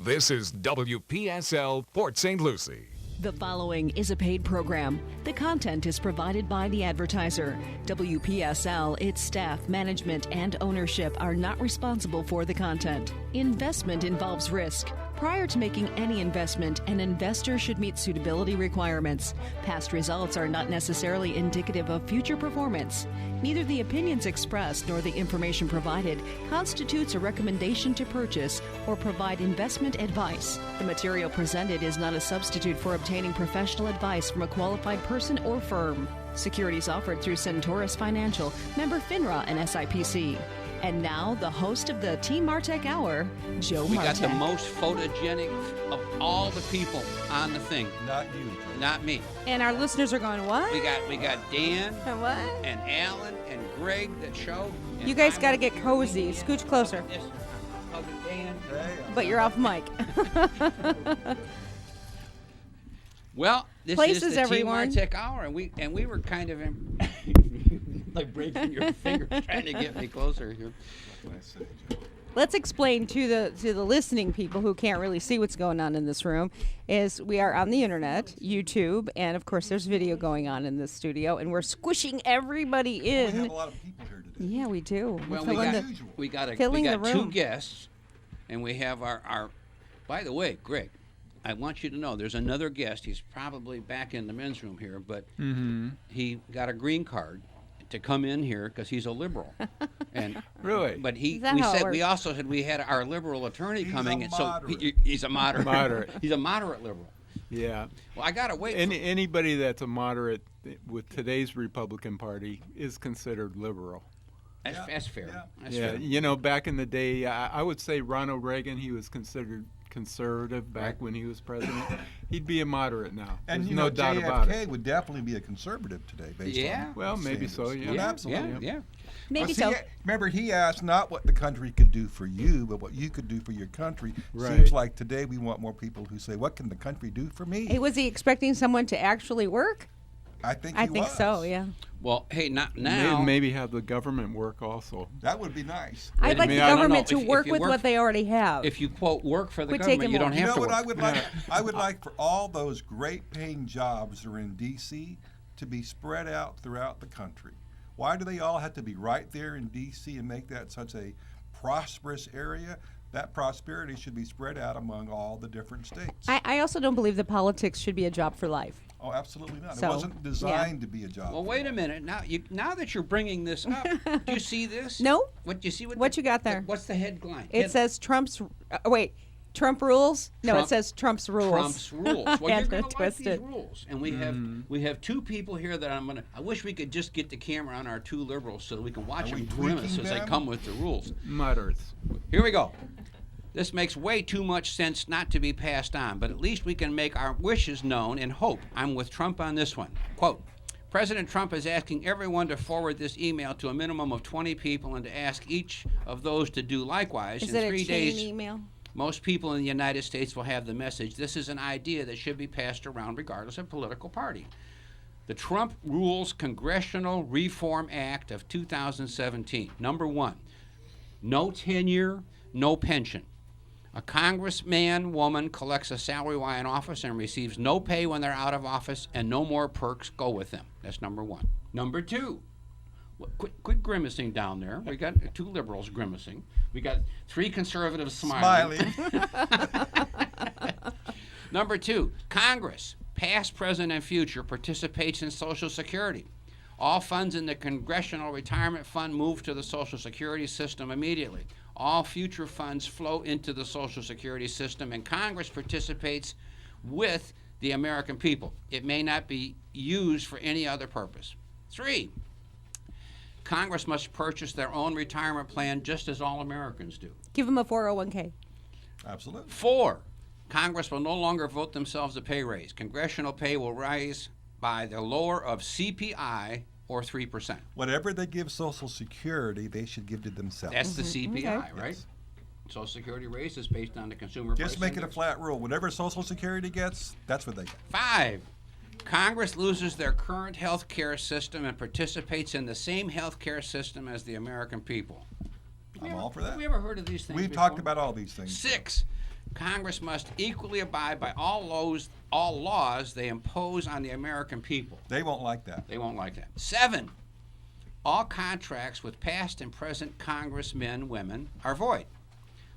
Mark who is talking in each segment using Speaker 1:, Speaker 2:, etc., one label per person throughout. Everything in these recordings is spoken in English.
Speaker 1: This is WPSL Port St. Lucie.
Speaker 2: The following is a paid program. The content is provided by the advertiser. WPSL, its staff, management, and ownership are not responsible for the content. Investment involves risk. Prior to making any investment, an investor should meet suitability requirements. Past results are not necessarily indicative of future performance. Neither the opinions expressed nor the information provided constitutes a recommendation to purchase or provide investment advice. The material presented is not a substitute for obtaining professional advice from a qualified person or firm. Securities offered through Centaurus Financial, member FINRA and SIPC. And now, the host of the Team Martek Hour, Joe Martek.
Speaker 3: We got the most photogenic of all the people on the thing.
Speaker 4: Not you, Joe.
Speaker 3: Not me.
Speaker 5: And our listeners are going, what?
Speaker 3: We got Dan
Speaker 5: And what?
Speaker 3: and Alan and Greg that show.
Speaker 5: You guys got to get cozy. Scooch closer.
Speaker 3: Hugging Dan.
Speaker 5: But you're off mic.
Speaker 3: Well, this
Speaker 5: Places,
Speaker 3: is the
Speaker 5: everyone.
Speaker 3: Team Martek Hour, and we were kind of like breaking your fingers trying to get me closer here.
Speaker 5: Let's explain to the listening people who can't really see what's going on in this room is we are on the internet, YouTube, and of course there's video going on in this studio, and we're squishing everybody in.
Speaker 4: We have a lot of people here today.
Speaker 5: Yeah, we do.
Speaker 3: Well, we got
Speaker 5: filling the
Speaker 3: two
Speaker 5: room.
Speaker 3: guests, and we have our. By the way, Greg, I want you to know there's another guest. He's probably back in the men's room here, but he got a green card to come in here because he's a liberal. And
Speaker 6: really?
Speaker 3: But we also said we had our liberal attorney coming, and so he's a moderate.
Speaker 6: Moderate.
Speaker 3: He's a moderate liberal.
Speaker 6: Yeah.
Speaker 3: Well, I gotta wait.
Speaker 6: Anybody that's a moderate with today's Republican Party is considered liberal.
Speaker 3: That's fair.
Speaker 4: Yeah.
Speaker 3: That's
Speaker 6: Yeah,
Speaker 3: fair.
Speaker 6: you know, back in the day, I would say Ronald Reagan, he was considered conservative back when he was president. He'd be a moderate now.
Speaker 4: And
Speaker 6: There's
Speaker 4: you
Speaker 6: no
Speaker 4: know,
Speaker 6: doubt about
Speaker 4: JFK
Speaker 6: it.
Speaker 4: would definitely be a conservative today, based on
Speaker 6: Well, maybe so.
Speaker 4: standards.
Speaker 6: Yeah.
Speaker 4: Well, absolutely.
Speaker 3: Yeah.
Speaker 5: Maybe
Speaker 4: Well,
Speaker 5: so.
Speaker 4: see, remember, he asked not what the country could do for you, but what you could do for your country.
Speaker 6: Right.
Speaker 4: Seems like today we want more people who say, "What can the country do for me?"
Speaker 5: Hey, was he expecting someone to actually work?
Speaker 4: I think
Speaker 5: I
Speaker 4: he
Speaker 5: think
Speaker 4: was.
Speaker 5: so, yeah.
Speaker 3: Well, hey, not now.
Speaker 6: Maybe have the government work also.
Speaker 4: That would be nice.
Speaker 5: I'd like the
Speaker 6: I don't
Speaker 5: government
Speaker 3: know.
Speaker 5: to
Speaker 3: If
Speaker 5: work
Speaker 3: you
Speaker 5: with
Speaker 3: work
Speaker 5: what they already have.
Speaker 3: If you quote work for the
Speaker 5: Quit
Speaker 3: government,
Speaker 5: taking
Speaker 3: you don't
Speaker 5: more.
Speaker 3: have
Speaker 4: You know
Speaker 3: to
Speaker 4: what
Speaker 3: work.
Speaker 4: I would like? I would like for all those great paying jobs that are in D.C. to be spread out throughout the country. Why do they all have to be right there in D.C. and make that such a prosperous area? That prosperity should be spread out among all the different states.
Speaker 5: I also don't believe that politics should be a job for life.
Speaker 4: Oh, absolutely not.
Speaker 5: So,
Speaker 4: It wasn't designed to be a job.
Speaker 3: Well, wait a minute. Now that you're bringing this up, do you see this?
Speaker 5: No.
Speaker 3: What do you see?
Speaker 5: What you got there?
Speaker 3: What's the headline?
Speaker 5: It says Trump's. Trump rules? No,
Speaker 3: Trump-
Speaker 5: it says Trump's rules.
Speaker 3: Trump's rules. Well,
Speaker 5: Yeah,
Speaker 3: you're going to like
Speaker 5: twisted.
Speaker 3: these rules, and we have two people here that I'm gonna. I wish we could just get the camera on our two liberals so that we can watch
Speaker 4: Are we
Speaker 3: them grimace
Speaker 4: tweaking
Speaker 3: as they
Speaker 4: them?
Speaker 3: come with the rules.
Speaker 6: Moderates.
Speaker 3: Here we go. This makes way too much sense not to be passed on, but at least we can make our wishes known and hope. I'm with Trump on this one. Quote, President Trump is asking everyone to forward this email to a minimum of 20 people and to ask each of those to do likewise.
Speaker 5: Is
Speaker 3: In
Speaker 5: it
Speaker 3: 3
Speaker 5: a chain
Speaker 3: days,
Speaker 5: email?
Speaker 3: most people in the United States will have the message. This is an idea that should be passed around regardless of political party. The Trump Rules Congressional Reform Act of 2017. Number 1, no tenure, no pension. A congressman, woman collects a salary while in office and receives no pay when they're out of office, and no more perks go with them. That's number 1. Number 2, quit grimacing down there. We got 2 liberals grimacing. We got 3 conservatives smiling. Number 2, Congress, past, present, and future, participates in Social Security. All funds in the Congressional Retirement Fund move to the Social Security system immediately. All future funds flow into the Social Security system, and Congress participates with the American people. It may not be used for any other purpose. 3, Congress must purchase their own retirement plan just as all Americans do.
Speaker 5: Give them a 401k.
Speaker 4: Absolutely.
Speaker 3: 4, Congress will no longer vote themselves a pay raise. Congressional pay will rise by the lower of CPI or 3%.
Speaker 4: Whatever they give Social Security, they should give to themselves.
Speaker 3: That's the CPI,
Speaker 5: Okay.
Speaker 3: right?
Speaker 4: Yes.
Speaker 3: Social Security raise is based on the consumer
Speaker 4: Just
Speaker 3: price
Speaker 4: make it a
Speaker 3: index.
Speaker 4: flat rule. Whatever Social Security gets, that's what they get.
Speaker 3: 5, Congress loses their current health care system and participates in the same health care system as the American people.
Speaker 4: I'm all for that.
Speaker 3: Have we ever heard of these things
Speaker 4: We've
Speaker 3: before?
Speaker 4: talked about all these things.
Speaker 3: 6, Congress must equally abide by all laws they impose on the American people.
Speaker 4: They won't like that.
Speaker 3: They won't like that. 7, all contracts with past and present congressmen, women are void.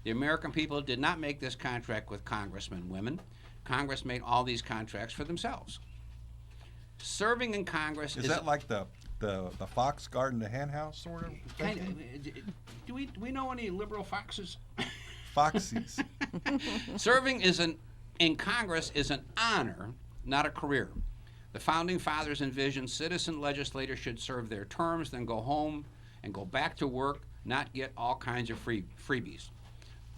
Speaker 3: The American people did not make this contract with congressmen, women. Congress made all these contracts for themselves. Serving in Congress
Speaker 4: Is that like the fox guarding the hen house sort of
Speaker 3: kind
Speaker 4: thinking?
Speaker 3: do we know any liberal foxes?
Speaker 4: Foxies.
Speaker 3: Serving in Congress is an honor, not a career. The Founding Fathers envisioned citizen legislators should serve their terms, then go home and go back to work, not get all kinds of freebies.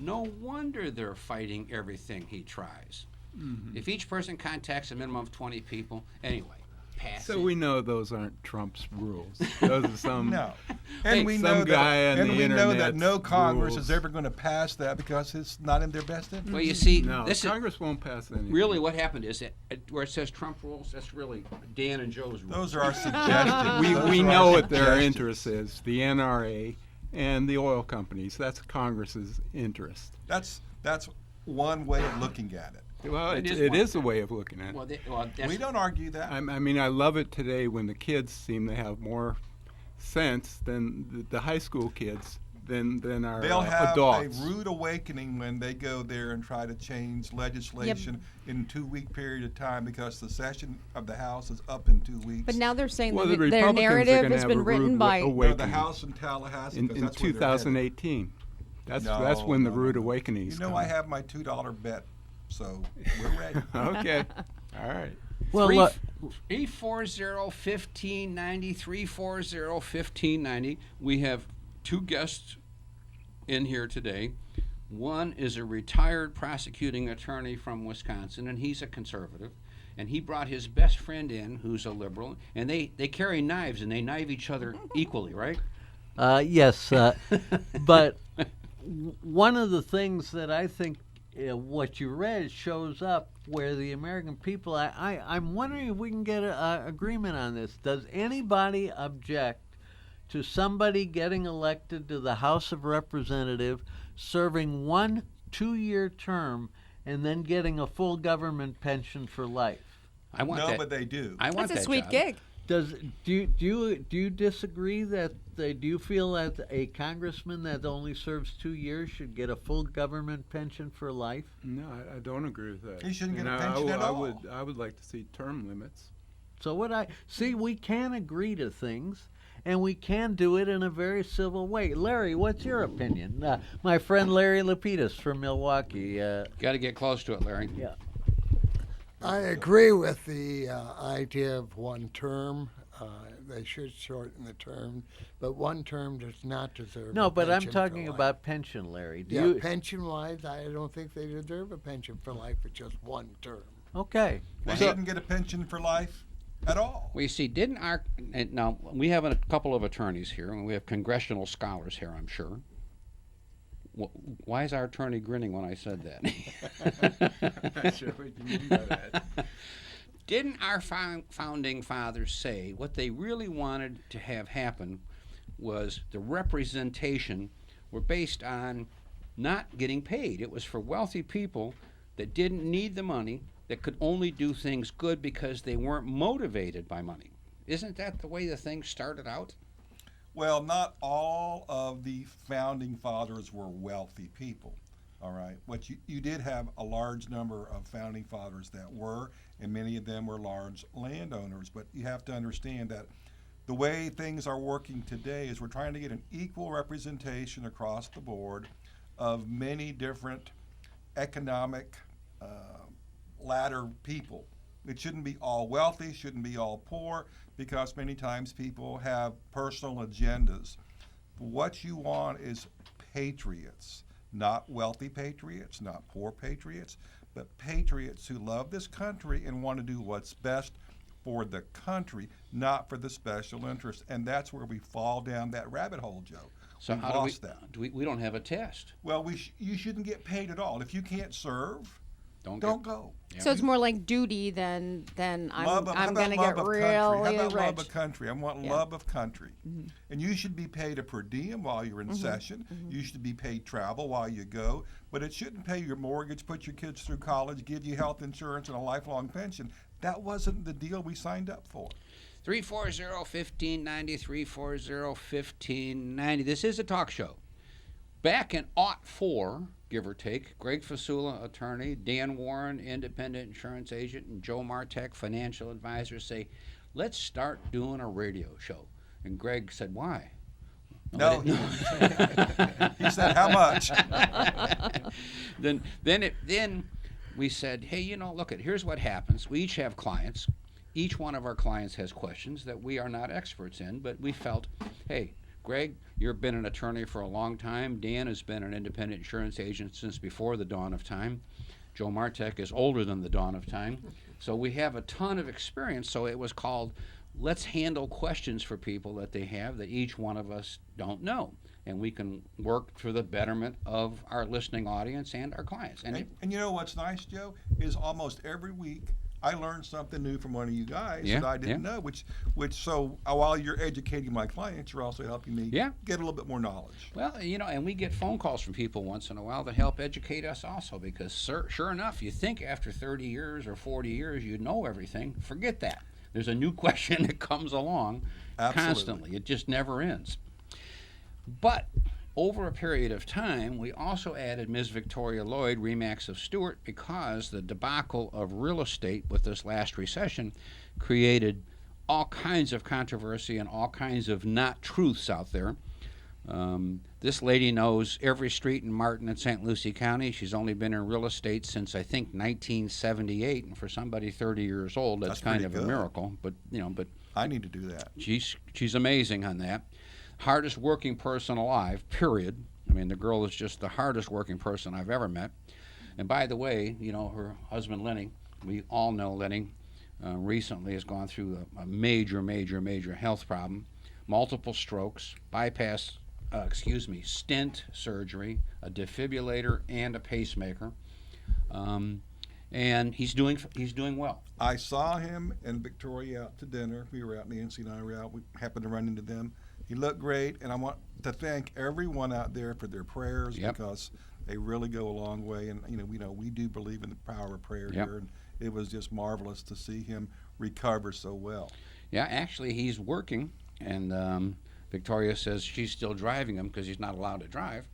Speaker 3: No wonder they're fighting everything he tries. Mm-hmm. If each person contacts a minimum of 20 people, anyway, pass
Speaker 6: So
Speaker 3: it.
Speaker 6: we know those aren't Trump's rules. Those are some
Speaker 4: No. And we know that no Congress is ever going to pass that because it's not in their best interest.
Speaker 3: Well, you see,
Speaker 6: No,
Speaker 3: this
Speaker 6: Congress won't pass anything.
Speaker 3: really what happened is that where it says Trump rules, that's really Dan and Joe's rules.
Speaker 4: Those are our suggestions.
Speaker 6: We know what their interest is, the NRA and the oil companies. That's Congress's interest.
Speaker 4: That's one way of looking at it.
Speaker 6: Well,
Speaker 3: It
Speaker 6: it
Speaker 3: is
Speaker 6: is a way of looking at it.
Speaker 4: We don't argue that.
Speaker 6: I mean, I love it today when the kids seem to have more sense than the high school kids than our
Speaker 4: They'll have
Speaker 6: adults.
Speaker 4: a rude awakening when they go there and try to change legislation in a 2-week period of time because the session of the House is up in 2 weeks.
Speaker 5: But now they're saying
Speaker 6: Well,
Speaker 5: that
Speaker 6: the
Speaker 5: their
Speaker 6: Republicans are
Speaker 5: narrative
Speaker 6: gonna
Speaker 5: has
Speaker 6: have
Speaker 5: been
Speaker 6: a
Speaker 5: written
Speaker 6: rude
Speaker 5: by.
Speaker 4: No, the
Speaker 6: awakening
Speaker 4: House in Tallahassee.
Speaker 6: in
Speaker 4: because that's where they're headed.
Speaker 6: 2018. That's when the rude awakening is
Speaker 4: You know, I have my $2 bet, so we're ready.
Speaker 6: Okay. All right.
Speaker 7: Well,
Speaker 3: 340-1590, 340-1590. We have 2 guests in here today. One is a retired prosecuting attorney from Wisconsin, and he's a conservative. And he brought his best friend in, who's a liberal, and they carry knives, and they knife each other equally, right?
Speaker 7: yes, but one of the things that I think what you read shows up where the American people, I'm wondering if we can get an agreement on this. Does anybody object to somebody getting elected to the House of Representatives, serving 1 2-year term, and then getting a full government pension for life?
Speaker 3: I want
Speaker 4: No,
Speaker 3: that.
Speaker 4: but they do.
Speaker 3: I want
Speaker 5: That's a
Speaker 3: that
Speaker 5: sweet
Speaker 3: job.
Speaker 5: gig.
Speaker 7: Do you disagree that do you feel that a congressman that only serves 2 years should get a full government pension for life?
Speaker 6: No, I don't agree with that.
Speaker 4: He shouldn't get a
Speaker 6: And
Speaker 4: pension at all.
Speaker 6: I would like to see term limits.
Speaker 7: So we can agree to things, and we can do it in a very civil way. Larry, what's your opinion? My friend Larry Lapidus from Milwaukee.
Speaker 3: Got to get close to it, Larry.
Speaker 7: Yeah.
Speaker 8: I agree with the idea of 1 term. They should shorten the term, but 1 term does not deserve
Speaker 7: No,
Speaker 8: a
Speaker 7: but I'm
Speaker 8: pension
Speaker 7: talking
Speaker 8: for life.
Speaker 7: about pension, Larry.
Speaker 8: Pension-wise, I don't think they deserve a pension for life for just 1 term.
Speaker 7: Okay.
Speaker 4: They shouldn't get a pension for life at all.
Speaker 3: Well, you see, now we have a couple of attorneys here, and we have congressional scholars here, I'm sure. Why is our attorney grinning when I said that?
Speaker 6: Not sure what you mean by that.
Speaker 3: Didn't our founding fathers say what they really wanted to have happen was the representation were based on not getting paid? It was for wealthy people that didn't need the money, that could only do things good because they weren't motivated by money. Isn't that the way the thing started out?
Speaker 4: Well, not all of the founding fathers were wealthy people. All right. What you did have a large number of founding fathers that were, and many of them were large landowners. But you have to understand that the way things are working today is we're trying to get an equal representation across the board of many different economic ladder people. It shouldn't be all wealthy, shouldn't be all poor, because many times people have personal agendas. What you want is patriots. Not wealthy patriots, not poor patriots, but patriots who love this country and want to do what's best for the country, not for the special interest. And that's where we fall down that rabbit hole, Joe.
Speaker 3: So
Speaker 4: We've
Speaker 3: how
Speaker 4: lost that.
Speaker 3: we don't have a test.
Speaker 4: Well, you shouldn't get paid at all. If you can't serve,
Speaker 3: Don't
Speaker 4: go.
Speaker 3: Yeah.
Speaker 5: So it's more like duty than I'm going to get really
Speaker 4: How about
Speaker 5: rich.
Speaker 4: love of country? I want
Speaker 5: Yeah.
Speaker 4: love of country. And you should be paid a per diem while you're in session. You should be paid travel while you go. But it shouldn't pay your mortgage, put your kids through college, give you health insurance and a lifelong pension. That wasn't the deal we signed up for.
Speaker 3: 340-1590, 340-1590. This is a talk show. Back in '04, give or take, Greg Fasula, attorney, Dan Warren, independent insurance agent, and Joe Martek, financial advisor, say, let's start doing a radio show. And Greg said, why?
Speaker 4: No. He said, how much?
Speaker 3: Then we said, hey, look, here's what happens. We each have clients. Each one of our clients has questions that we are not experts in, but we felt, hey, Greg, you've been an attorney for a long time. Dan has been an independent insurance agent since before the dawn of time. Joe Martek is older than the dawn of time. So we have a ton of experience. So it was called, let's handle questions for people that they have that each one of us don't know. And we can work for the betterment of our listening audience and our clients.
Speaker 4: And you know what's nice, Joe, is almost every week I learned something new from one of you guys that I didn't know, which so while you're educating my clients, you're also helping me get a little bit more knowledge.
Speaker 3: Well, and we get phone calls from people once in a while that help educate us also, because sure enough, you think after 30 years or 40 years you know everything. Forget that. There's a new question that comes along constantly. It just never ends. But over a period of time, we also added Ms. Victoria Lloyd, Remax of Stewart, because the debacle of real estate with this last recession created all kinds of controversy and all kinds of not truths out there. This lady knows every street in Martin and St. Lucie County. She's only been in real estate since, I think, 1978, and for somebody 30 years old, that's kind of a miracle. But
Speaker 4: I need to do that.
Speaker 3: She's amazing on that. Hardest working person alive, period. I mean, the girl is just the hardest working person I've ever met. And by the way, her husband, Lenny, we all know Lenny, recently has gone through a major health problem, multiple strokes, stent surgery, a defibrillator, and a pacemaker. And he's doing well.
Speaker 4: I saw him and Victoria out to dinner. We were out, Nancy and I were out. We happened to run into them. He looked great, and I want to thank everyone out there for their prayers because they really go a long way. And we do believe in the power of prayer here, and it was just marvelous to see him recover so well.
Speaker 3: Yeah, actually, he's working, and Victoria says she's still driving him because he's not allowed to drive.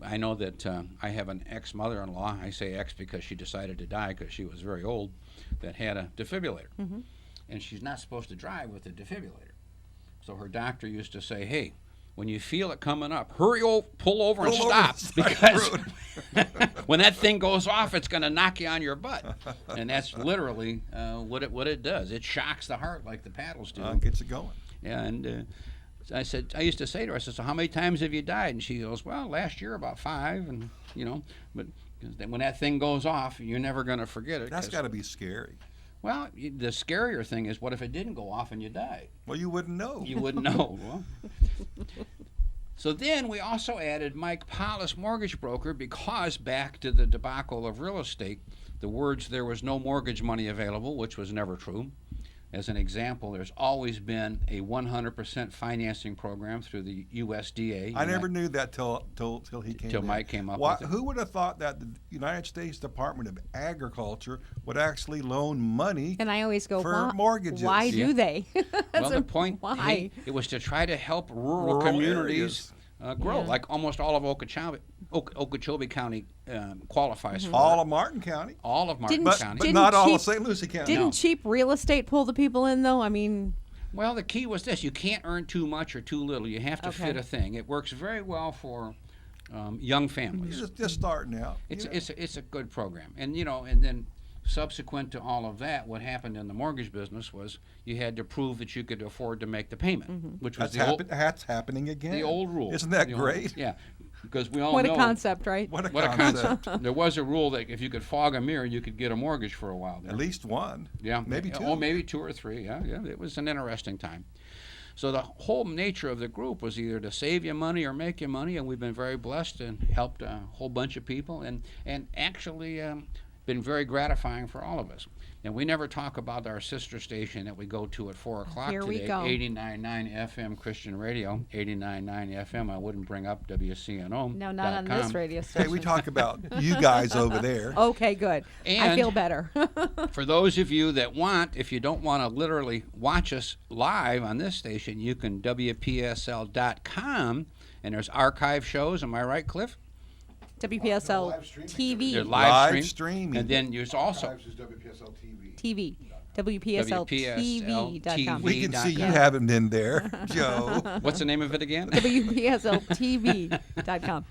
Speaker 3: I know that I have an ex-mother-in-law. I say ex because she decided to die because she was very old, that had a defibrillator, and she's not supposed to drive with a defibrillator. So her doctor used to say, hey, when you feel it coming up, pull over and stop, because when that thing goes off, it's going to knock you on your butt. And that's literally what it does. It shocks the heart like the paddles do.
Speaker 4: Gets it going.
Speaker 3: Yeah, and I used to say to her, I said, so how many times have you died? And she goes, well, last year about 5, and but when that thing goes off, you're never going to forget it.
Speaker 4: That's got to be scary.
Speaker 3: Well, the scarier thing is, what if it didn't go off and you died?
Speaker 4: Well, you wouldn't know.
Speaker 3: You wouldn't know. Well, so then we also added Mike Paulus, mortgage broker, because back to the debacle of real estate, the words there was no mortgage money available, which was never true. As an example, there's always been a 100% financing program through the USDA.
Speaker 4: I never knew that till he came.
Speaker 3: Till Mike came up with it.
Speaker 4: Who would have thought that the United States Department of Agriculture would actually loan money?
Speaker 5: And I always go,
Speaker 4: for mortgages.
Speaker 5: Why do they?
Speaker 3: Well, the point,
Speaker 5: why?
Speaker 3: It was to try to help rural communities grow. Like almost all of Okeechobee County qualifies for
Speaker 4: all
Speaker 3: it.
Speaker 4: of Martin County.
Speaker 3: All of Martin County.
Speaker 4: But not all of St. Lucie County.
Speaker 5: Didn't cheap real estate pull the people in, though? I mean...
Speaker 3: Well, the key was this. You can't earn too much or too little. You have to fit a thing. It works very well for young families.
Speaker 4: Just starting out.
Speaker 3: It's a good program. And, and then subsequent to all of that, what happened in the mortgage business was you had to prove that you could afford to make the payment, which was
Speaker 4: that's happening again.
Speaker 3: The old rule.
Speaker 4: Isn't that great?
Speaker 3: Yeah, because we all
Speaker 5: know.
Speaker 3: What
Speaker 5: a concept, right?
Speaker 4: What a concept.
Speaker 3: There was a rule that if you could fog a mirror, you could get a mortgage for a while there.
Speaker 4: At least one.
Speaker 3: Yeah.
Speaker 4: Maybe 2.
Speaker 3: Oh, maybe 2 or 3. Yeah. It was an interesting time. So the whole nature of the group was either to save you money or make you money, and we've been very blessed and helped a whole bunch of people. And actually, been very gratifying for all of us. And we never talk about our sister station that we go to at 4 o'clock
Speaker 5: Here we
Speaker 3: today,
Speaker 5: go.
Speaker 3: 89.9 FM Christian Radio, 89.9 FM. I wouldn't bring up WCNO.
Speaker 5: No, not on this radio
Speaker 4: Hey,
Speaker 5: station.
Speaker 4: we talk about you guys over there.
Speaker 5: Okay, good. I
Speaker 3: And-
Speaker 5: feel better.
Speaker 3: For those of you that want, if you don't want to literally watch us live on this station, you can WPSL.com, and there's archive shows. Am I right, Cliff?
Speaker 5: WPSL
Speaker 8: live streaming.
Speaker 5: TV.
Speaker 3: There's
Speaker 4: Live
Speaker 3: stream.
Speaker 4: streaming.
Speaker 3: And then there's also
Speaker 8: Archives is WPSL TV.
Speaker 5: TV. WPSLTV.com.
Speaker 4: We can see you
Speaker 3: TV.com.
Speaker 4: haven't been there, Joe.
Speaker 3: what's the name of it again?
Speaker 5: WPSLTV.com.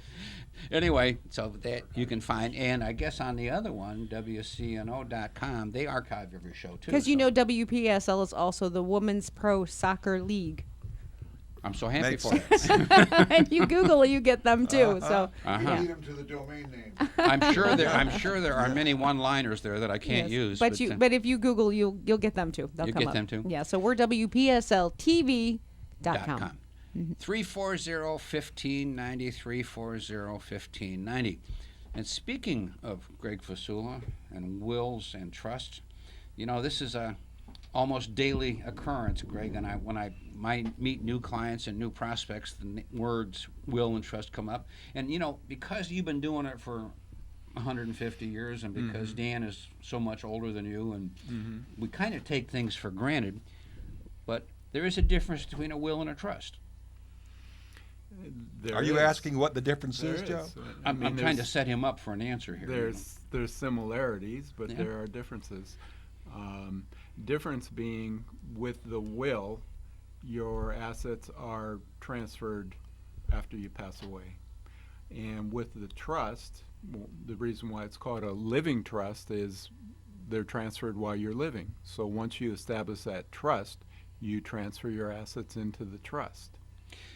Speaker 3: Anyway, so that you can find, and I guess on the other one, WCNO.com, they archive every show too.
Speaker 5: Because you
Speaker 3: so
Speaker 5: know WPSL is also the Women's Pro Soccer League.
Speaker 3: I'm so happy
Speaker 4: Makes
Speaker 3: for it.
Speaker 5: And you Google it, you get them too. So
Speaker 3: Uh-huh.
Speaker 8: Lead them to the domain name.
Speaker 3: I'm sure there are many one-liners there that I can't
Speaker 5: yes.
Speaker 3: use.
Speaker 5: But but if you Google, you'll get them too. They'll
Speaker 3: You'll
Speaker 5: come
Speaker 3: get
Speaker 5: up.
Speaker 3: them too?
Speaker 5: Yeah. So we're WPSLTV.com.
Speaker 3: 340-1590, 340-1590. And speaking of Greg Fasula and wills and trusts, you know, this is a almost daily occurrence, Greg, and when I meet new clients and new prospects, the words will and trust come up. And, you know, because you've been doing it for 150 years and because Dan is so much older than you, and we kind of take things for granted, but there is a difference between a will and a trust.
Speaker 4: Are you asking what the difference
Speaker 6: There
Speaker 4: is, Joe?
Speaker 3: I'm trying to
Speaker 6: there's-
Speaker 3: set him up for an answer here.
Speaker 6: There's similarities, but
Speaker 3: Yeah.
Speaker 6: there are differences. Difference being with the will, your assets are transferred after you pass away. And with the trust, the reason why it's called a living trust is they're transferred while you're living. So once you establish that trust, you transfer your assets into the trust.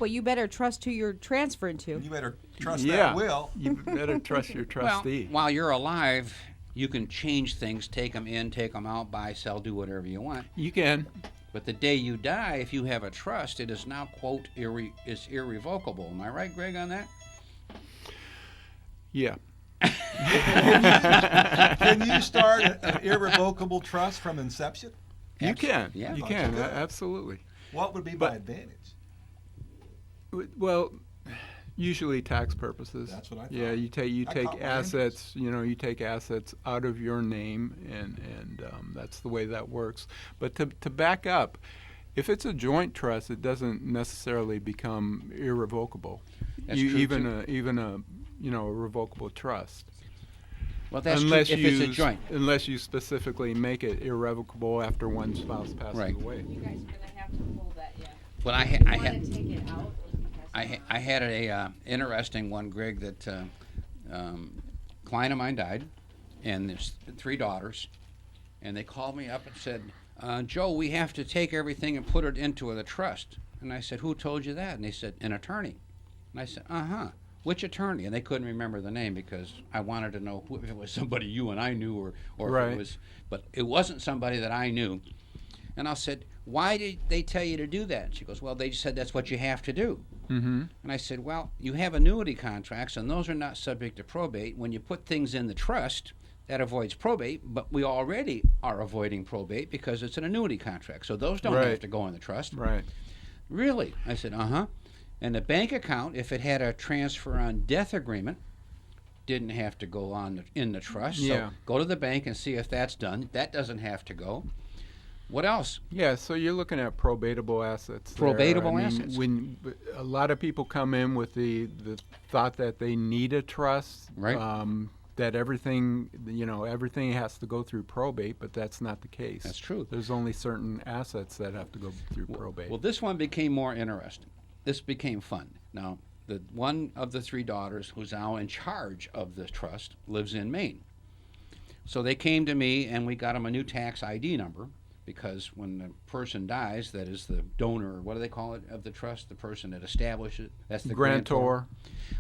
Speaker 5: But you better trust who you're transferring to.
Speaker 4: You better trust
Speaker 6: Yeah.
Speaker 4: that will.
Speaker 6: You better trust your trustee.
Speaker 3: Well, while you're alive, you can change things, take them in, take them out, buy, sell, do whatever you want.
Speaker 6: You can.
Speaker 3: But the day you die, if you have a trust, it is now, quote, is irrevocable. Am I right, Greg, on that?
Speaker 6: Yeah.
Speaker 4: Can you start an irrevocable trust from inception?
Speaker 6: You can.
Speaker 3: Yeah.
Speaker 6: You
Speaker 4: Thought
Speaker 6: can.
Speaker 4: you could.
Speaker 6: Absolutely.
Speaker 4: What would be my
Speaker 6: But-
Speaker 4: advantage?
Speaker 6: Well, usually tax purposes.
Speaker 4: That's what I thought.
Speaker 6: Yeah, you
Speaker 4: I
Speaker 6: take
Speaker 4: caught my
Speaker 6: assets. You take assets out of your name, and that's the way that works. But to back up, if it's a joint trust, it doesn't necessarily become irrevocable.
Speaker 3: That's true,
Speaker 6: even
Speaker 3: too.
Speaker 6: a revocable trust.
Speaker 3: Well, that's
Speaker 6: unless
Speaker 3: true if it's a joint.
Speaker 6: Unless you specifically make it irrevocable after one spouse passes
Speaker 3: Right.
Speaker 6: away.
Speaker 5: You guys are going to have to pull that, yeah.
Speaker 3: Well, I
Speaker 5: take it out.
Speaker 3: I had a interesting one, Greg, that client of mine died, and there's 3 daughters, and they called me up and said, Joe, we have to take everything and put it into the trust. And I said, who told you that? And they said, an attorney. And I said, which attorney? And they couldn't remember the name because I wanted to know if it was somebody you and I knew or if
Speaker 6: Right.
Speaker 3: it was, but it wasn't somebody that I knew. And I said, why did they tell you to do that? And she goes, well, they just said that's what you have to do.
Speaker 6: Mm-hmm.
Speaker 3: And I said, well, you have annuity contracts, and those are not subject to probate. When you put things in the trust, that avoids probate, but we already are avoiding probate because it's an annuity contract. So those don't
Speaker 6: Right.
Speaker 3: have to go in the trust.
Speaker 6: Right.
Speaker 3: Really? I said, And the bank account, if it had a transfer on death agreement, didn't have to go on in the trust.
Speaker 6: Yeah.
Speaker 3: So go to the bank and see if that's done. That doesn't have to go. What else?
Speaker 6: Yeah, so you're looking at probatable assets. there.
Speaker 3: Probatable
Speaker 6: I mean,
Speaker 3: assets.
Speaker 6: When a lot of people come in with the thought that they need a trust,
Speaker 3: Right.
Speaker 6: That everything has to go through probate, but that's not the case.
Speaker 3: That's true.
Speaker 6: There's only certain assets that have to go through probate.
Speaker 3: Well, this one became more interesting. This became fun. Now, the one of the 3 daughters who's now in charge of the trust lives in Maine. So they came to me and we got them a new tax ID number because when the person dies, that is the donor, what do they call it, of the trust, the person that establishes it, that's the
Speaker 6: Grantor.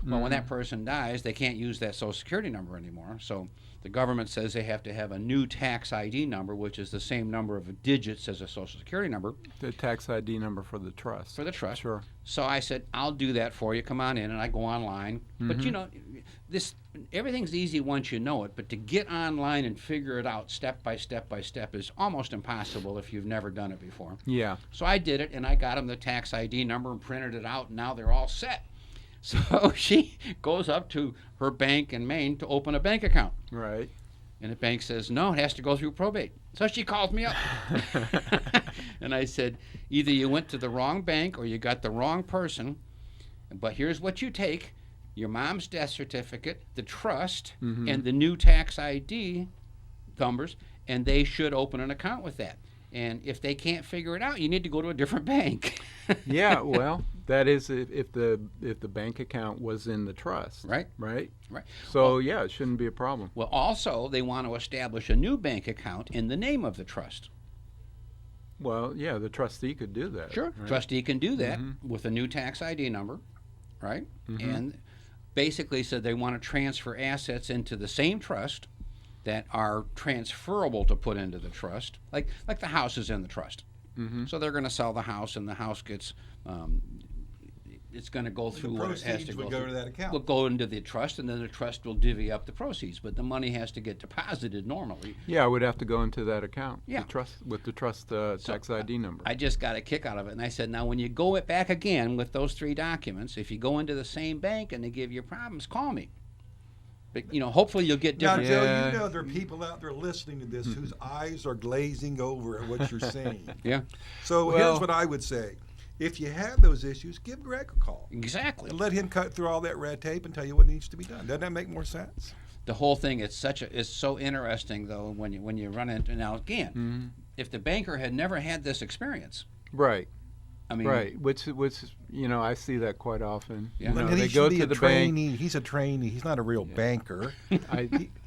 Speaker 3: Well, when that person dies, they can't use that Social Security number anymore. So the government says they have to have a new tax ID number, which is the same number of digits as a Social Security number
Speaker 6: The tax ID number for the trust.
Speaker 3: for the trust.
Speaker 6: Sure.
Speaker 3: So I said, I'll do that for you. Come on in. And I go online. But, you know, everything's easy once you know it, but to get online and figure it out step by step by step is almost impossible if you've never done it before.
Speaker 6: Yeah.
Speaker 3: So I did it, and I got them the tax ID number and printed it out, and now they're all set. So she goes up to her bank in Maine to open a bank account.
Speaker 6: Right.
Speaker 3: And the bank says, no, it has to go through probate. So she called me up. And I said, either you went to the wrong bank or you got the wrong person, but here's what you take: your mom's death certificate, the trust, and the new tax ID numbers, and they should open an account with that. And if they can't figure it out, you need to go to a different bank.
Speaker 6: Yeah, well, that is if the bank account was in the trust.
Speaker 3: Right.
Speaker 6: Right.
Speaker 3: Right.
Speaker 6: So yeah, it shouldn't be a problem.
Speaker 3: Well, also, they want to establish a new bank account in the name of the trust.
Speaker 6: Well, yeah, the trustee could do that.
Speaker 3: Sure.
Speaker 6: Right?
Speaker 3: Trustee can do that with a new tax ID number, right? And basically said they want to transfer assets into the same trust that are transferable to put into the trust, like the house is in the trust. So they're going to sell the house, and the house gets, it's going to go through what it has to
Speaker 4: proceeds
Speaker 3: go
Speaker 4: would
Speaker 3: through.
Speaker 4: go to that account.
Speaker 3: Will go into the trust, and then the trust will divvy up the proceeds, but the money has to get deposited normally.
Speaker 6: Yeah, it would have to go into that account.
Speaker 3: Yeah.
Speaker 6: The trust with the trust tax ID number.
Speaker 3: I just got a kick out of it, and I said, now when you go it back again with those 3 documents, if you go into the same bank and they give you problems, call me. But, hopefully you'll get
Speaker 4: Now,
Speaker 3: different.
Speaker 4: Joe, you know there are people out there listening to this whose eyes are glazing over at what you're saying.
Speaker 3: Yeah,
Speaker 4: So
Speaker 6: Well-
Speaker 4: here's what I would say. If you have those issues, give Greg a call.
Speaker 3: exactly.
Speaker 4: And let him cut through all that red tape and tell you what needs to be done. Doesn't that make more sense?
Speaker 3: The whole thing is so interesting though when you run into, now again, if the banker had never had this experience,
Speaker 6: Right.
Speaker 3: I mean,
Speaker 6: Right. Which I see that quite often.
Speaker 3: Yeah.
Speaker 6: You know,
Speaker 4: And
Speaker 6: they
Speaker 4: he
Speaker 6: go
Speaker 4: should be
Speaker 6: to
Speaker 4: a
Speaker 6: the
Speaker 4: trainee. He's a trainee. He's not a real banker.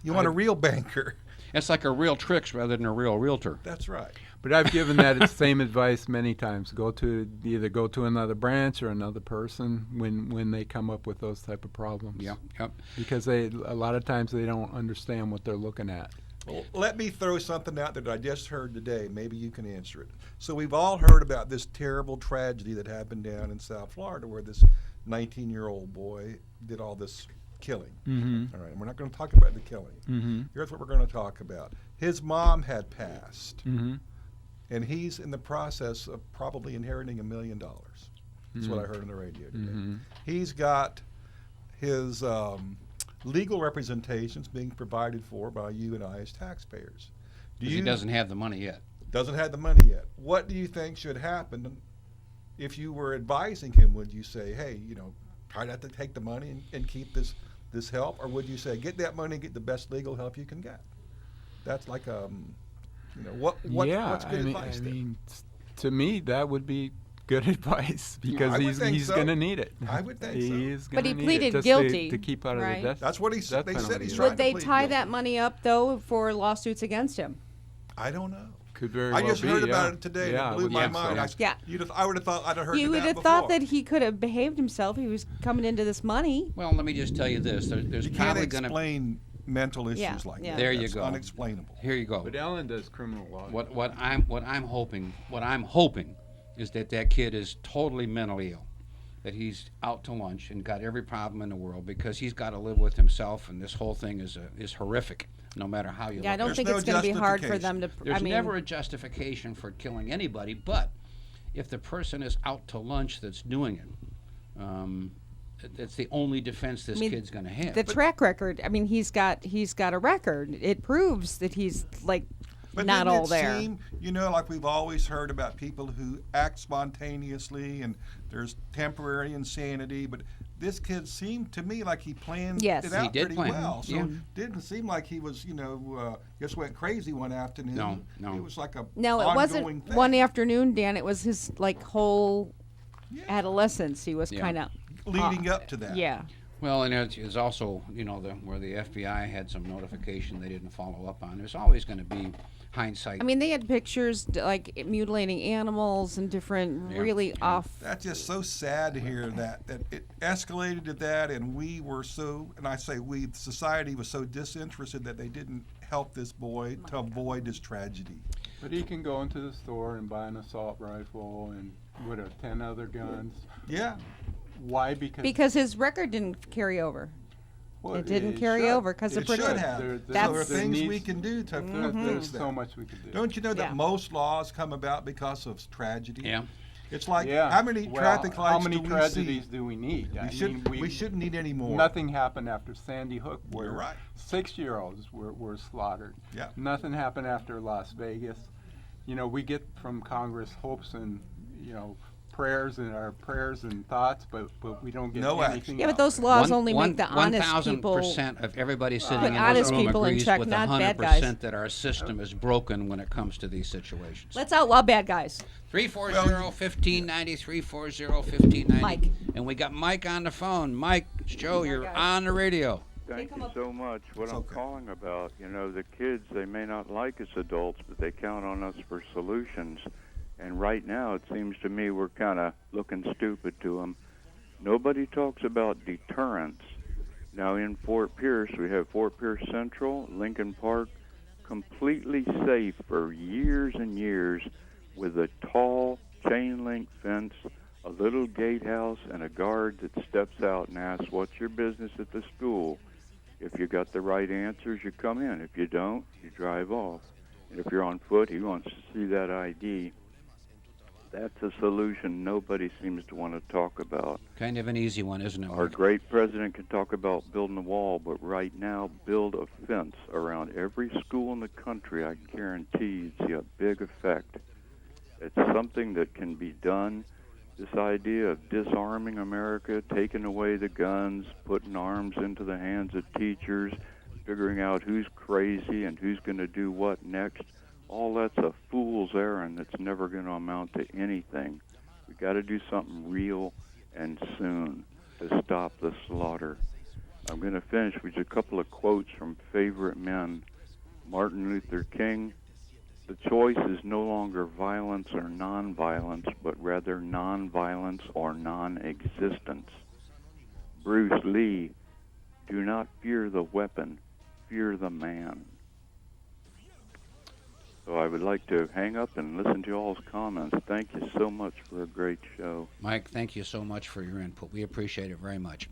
Speaker 4: You want a real banker.
Speaker 3: it's like a real tricks rather than a real realtor.
Speaker 4: That's right.
Speaker 6: But I've given that same advice many times. Either go to another branch or another person when they come up with those type of problems.
Speaker 3: Yep.
Speaker 6: Because a lot of times they don't understand what they're looking at.
Speaker 4: Well, let me throw something out there that I just heard today. Maybe you can answer it. So we've all heard about this terrible tragedy that happened down in South Florida where this 19-year-old boy did all this killing. All right, and we're not going to talk about the killing. Here's what we're going to talk about. His mom had passed, and he's in the process of probably inheriting $1 million. That's what I heard on the radio today. He's got his legal representations being provided for by you and I as taxpayers.
Speaker 3: He doesn't have the money yet.
Speaker 4: Doesn't have the money yet. What do you think should happen if you were advising him? Would you say, hey, try not to take the money and keep this help, or would you say get that money and get the best legal help you can get? That's like what's good advice?
Speaker 6: I mean, to me that would be good advice because
Speaker 4: I would
Speaker 6: he's
Speaker 4: think so.
Speaker 6: going to need it.
Speaker 4: I would think so.
Speaker 6: He's
Speaker 5: But
Speaker 6: gonna
Speaker 5: he
Speaker 6: need
Speaker 5: pleaded
Speaker 6: it just
Speaker 5: guilty,
Speaker 6: to keep out of
Speaker 5: right?
Speaker 6: the death.
Speaker 4: That's what they said. He's
Speaker 6: penalty.
Speaker 4: trying
Speaker 5: Would
Speaker 4: to
Speaker 5: they
Speaker 4: plead
Speaker 5: tie
Speaker 4: guilty.
Speaker 5: that money up, though, for lawsuits against him?
Speaker 4: I don't know.
Speaker 6: Could very
Speaker 4: I
Speaker 6: well
Speaker 4: just
Speaker 6: be,
Speaker 4: heard
Speaker 6: yeah.
Speaker 4: about it today,
Speaker 6: Yeah,
Speaker 4: and it
Speaker 6: I
Speaker 4: blew
Speaker 6: would
Speaker 4: my
Speaker 6: think
Speaker 4: mind.
Speaker 6: so.
Speaker 5: Yeah.
Speaker 4: I would have thought I'd have heard
Speaker 5: You
Speaker 4: of
Speaker 5: would
Speaker 4: that
Speaker 5: have
Speaker 4: before.
Speaker 5: thought that he could have behaved himself. He was coming into this money.
Speaker 3: Well, let me just tell you this: there's
Speaker 4: You can't
Speaker 3: probably going to.
Speaker 4: explain mental issues
Speaker 5: Yeah,
Speaker 4: like
Speaker 5: yeah.
Speaker 4: that.
Speaker 3: There you
Speaker 4: That's
Speaker 3: go.
Speaker 4: unexplainable.
Speaker 3: Here you go.
Speaker 6: But Ellen does criminal law.
Speaker 3: What I'm hoping is that kid is totally mentally ill, that he's out to lunch and got every problem in the world because he's got to live with himself, and this whole thing is horrific. No matter how you
Speaker 5: Yeah, I
Speaker 3: look.
Speaker 5: don't
Speaker 4: There's
Speaker 5: think
Speaker 4: no
Speaker 5: it's going to be hard for
Speaker 4: justification.
Speaker 5: them to.
Speaker 3: There's
Speaker 5: I mean,
Speaker 3: never a justification for killing anybody, but if the person is out to lunch that's doing it, that's the only defense this kid's going to have.
Speaker 5: the track record. I mean, he's got a record. It proves that he's like
Speaker 4: But
Speaker 5: not
Speaker 4: didn't
Speaker 5: all
Speaker 4: it
Speaker 5: there.
Speaker 4: seem, like we've always heard about people who act spontaneously and there's temporary insanity, but this kid seemed to me like he planned
Speaker 5: Yes.
Speaker 4: it
Speaker 5: He
Speaker 4: out
Speaker 3: did
Speaker 4: pretty
Speaker 3: plan,
Speaker 4: well. So
Speaker 3: yeah.
Speaker 4: it didn't seem like he was, just went crazy one afternoon.
Speaker 3: No.
Speaker 4: It was like a
Speaker 5: No, it
Speaker 4: ongoing
Speaker 5: wasn't
Speaker 4: thing.
Speaker 5: one afternoon, Dan. It was his whole adolescence. He was
Speaker 3: Yeah.
Speaker 5: kind of
Speaker 4: leading up to that.
Speaker 5: Yeah.
Speaker 3: Well, and it's also, where the FBI had some notification they didn't follow up on. There's always going to be hindsight.
Speaker 5: I mean, they had pictures like mutilating animals and different really off.
Speaker 4: That's just so sad to hear that it escalated to that, and we were so, and I say we, society was so disinterested that they didn't help this boy to avoid this tragedy.
Speaker 6: But he can go into the store and buy an assault rifle and 10 other guns.
Speaker 4: Yeah.
Speaker 6: Why?
Speaker 5: Because his record didn't carry over.
Speaker 6: Well,
Speaker 5: It didn't carry over because of
Speaker 4: It should
Speaker 5: protection.
Speaker 4: have.
Speaker 6: There-
Speaker 4: So there are
Speaker 5: That's-
Speaker 4: things we
Speaker 6: needs-
Speaker 4: can do to
Speaker 6: There's
Speaker 4: fix
Speaker 6: so
Speaker 4: that.
Speaker 6: much we could do.
Speaker 4: Don't you know that
Speaker 5: Yeah.
Speaker 4: most laws come about because of tragedy?
Speaker 3: Yeah.
Speaker 4: It's like
Speaker 6: Yeah.
Speaker 4: how many
Speaker 6: Well,
Speaker 4: traffic lights
Speaker 6: how many
Speaker 4: do we
Speaker 6: tragedies
Speaker 4: see?
Speaker 6: do we need?
Speaker 4: We shouldn't need any more.
Speaker 6: Nothing happened after Sandy Hook, where
Speaker 4: You're right.
Speaker 6: 6-year-olds were slaughtered.
Speaker 4: Yeah.
Speaker 6: Nothing happened after Las Vegas. You know, we get from Congress hopes and prayers and thoughts, but we don't get
Speaker 4: No
Speaker 6: anything.
Speaker 5: Yeah, but
Speaker 6: else.
Speaker 5: those laws only make the honest
Speaker 3: 1,000%
Speaker 5: people.
Speaker 3: of everybody sitting
Speaker 5: Put
Speaker 3: in
Speaker 5: honest
Speaker 3: this room
Speaker 5: people in
Speaker 3: agrees
Speaker 5: check,
Speaker 3: with
Speaker 5: not bad
Speaker 3: 100%
Speaker 5: guys.
Speaker 3: that our system is broken when it comes to these situations.
Speaker 5: Let's outlaw bad guys.
Speaker 3: 340-1590, 340-1590.
Speaker 5: Mike.
Speaker 3: And we got Mike on the phone. Mike, it's Joe, you're on the radio.
Speaker 9: Thank
Speaker 5: come
Speaker 9: you
Speaker 5: up-
Speaker 9: so much. What
Speaker 4: It's
Speaker 9: I'm
Speaker 4: okay.
Speaker 9: calling about, the kids, they may not like us adults, but they count on us for solutions. And right now, it seems to me we're kind of looking stupid to them. Nobody talks about deterrence. Now, in Fort Pierce, we have Fort Pierce Central, Lincoln Park, completely safe for years and years with a tall chain-link fence, a little gatehouse, and a guard that steps out and asks, "What's your business at the school?" If you got the right answers, you come in. If you don't, you drive off. And if you're on foot, he wants to see that ID. That's a solution nobody seems to want to talk about.
Speaker 3: Kind of an easy one, isn't it?
Speaker 9: Our
Speaker 3: Mike?
Speaker 9: great president can talk about building a wall, but right now, build a fence around every school in the country. I guarantee you'd see a big effect. It's something that can be done. This idea of disarming America, taking away the guns, putting arms into the hands of teachers, figuring out who's crazy and who's going to do what next, all that's a fool's errand that's never going to amount to anything. We got to do something real and soon to stop the slaughter. I'm going to finish with a couple of quotes from favorite men. Martin Luther King: "The choice is no longer violence or nonviolence, but rather nonviolence or non-existence." Bruce Lee: "Do not fear the weapon, fear the man." So I would like to hang up and listen to y'all's comments. Thank you so much for a great show.
Speaker 3: Mike, thank you so much for your input. We appreciate it very much.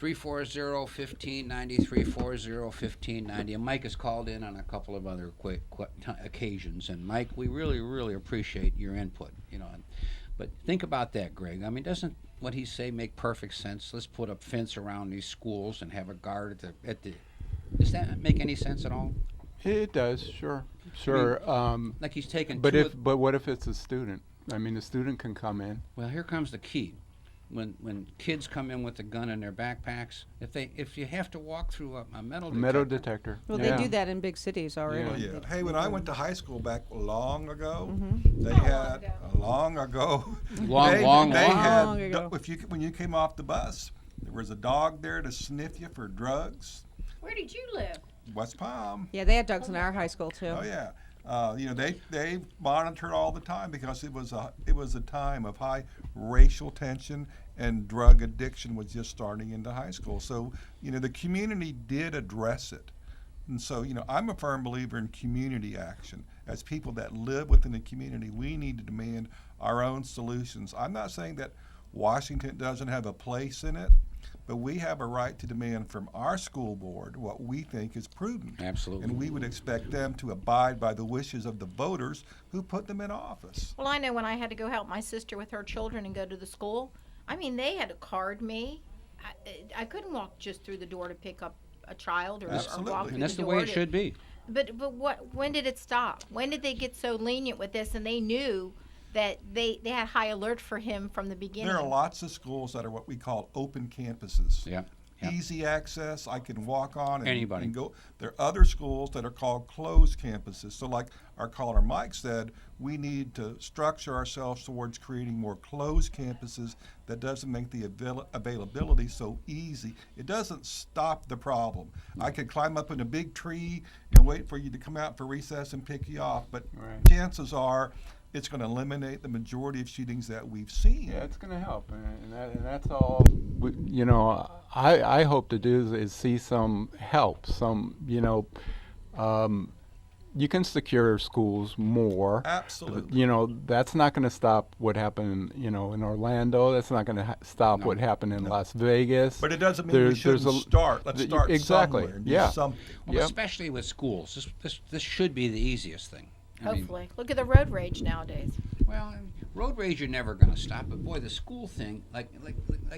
Speaker 3: 340-1590, 340-1590. And Mike has called in on a couple of other occasions. And Mike, we really, really appreciate your input. But think about that, Greg. I mean, doesn't what he say make perfect sense? Let's put a fence around these schools and have a guard at the. Does that make any sense at all?
Speaker 6: It does, sure.
Speaker 3: Like he's taking.
Speaker 6: But what if it's a student? I mean, a student can come in.
Speaker 3: Well, here comes the key. When kids come in with a gun in their backpacks, if you have to walk through a metal detector.
Speaker 5: Well,
Speaker 6: Yeah.
Speaker 5: they do that in big cities already.
Speaker 6: Yeah.
Speaker 4: Yeah. Hey, when I went to high school back long ago,
Speaker 5: Mm-hmm.
Speaker 4: they had long ago.
Speaker 3: Long
Speaker 5: ago.
Speaker 4: When you came off the bus, there was a dog there to sniff you for drugs.
Speaker 10: Where did you live?
Speaker 4: West Palm.
Speaker 5: Yeah, they had dogs in our high school too.
Speaker 4: Oh yeah. They monitored all the time because it was a time of high racial tension and drug addiction was just starting into high school. So the community did address it, and so I'm a firm believer in community action. As people that live within the community, we need to demand our own solutions. I'm not saying that Washington doesn't have a place in it, but we have a right to demand from our school board what we think is prudent.
Speaker 3: Absolutely.
Speaker 4: And we would expect them to abide by the wishes of the voters who put them in office.
Speaker 10: Well, I know when I had to go help my sister with her children and go to the school, I mean, they had to card me. I couldn't walk just through the door to pick up a child or
Speaker 4: Absolutely.
Speaker 10: walk through
Speaker 3: And that's
Speaker 10: the
Speaker 3: the
Speaker 10: door
Speaker 3: way it should be.
Speaker 10: But when did it stop? When did they get so lenient with this and they knew that they had high alert for him from the beginning?
Speaker 4: There are lots of schools that are what we call open campuses.
Speaker 3: Yeah.
Speaker 4: Easy access, I can walk on and,
Speaker 3: Anybody.
Speaker 4: and go. There are other schools that are called closed campuses. So like our caller Mike said, we need to structure ourselves towards creating more closed campuses that doesn't make the availability so easy. It doesn't stop the problem. I could climb up in a big tree and wait for you to come out for recess and pick you off, but
Speaker 6: Right.
Speaker 4: chances are it's going to eliminate the majority of shootings that we've seen.
Speaker 6: Yeah, it's going to help, and that's all. I hope to do is see some help, some you can secure schools more.
Speaker 4: Absolutely.
Speaker 6: You know, that's not going to stop what happened, in Orlando. That's not going to stop what happened in Las Vegas.
Speaker 4: But it doesn't mean we shouldn't start. Let's start
Speaker 6: exactly.
Speaker 4: somewhere and
Speaker 6: Yeah.
Speaker 4: do something.
Speaker 3: Well, especially with schools. This should be the easiest thing.
Speaker 10: Hopefully. Look at the road rage nowadays.
Speaker 3: Well, road rage you're never going to stop, but boy, the school thing, like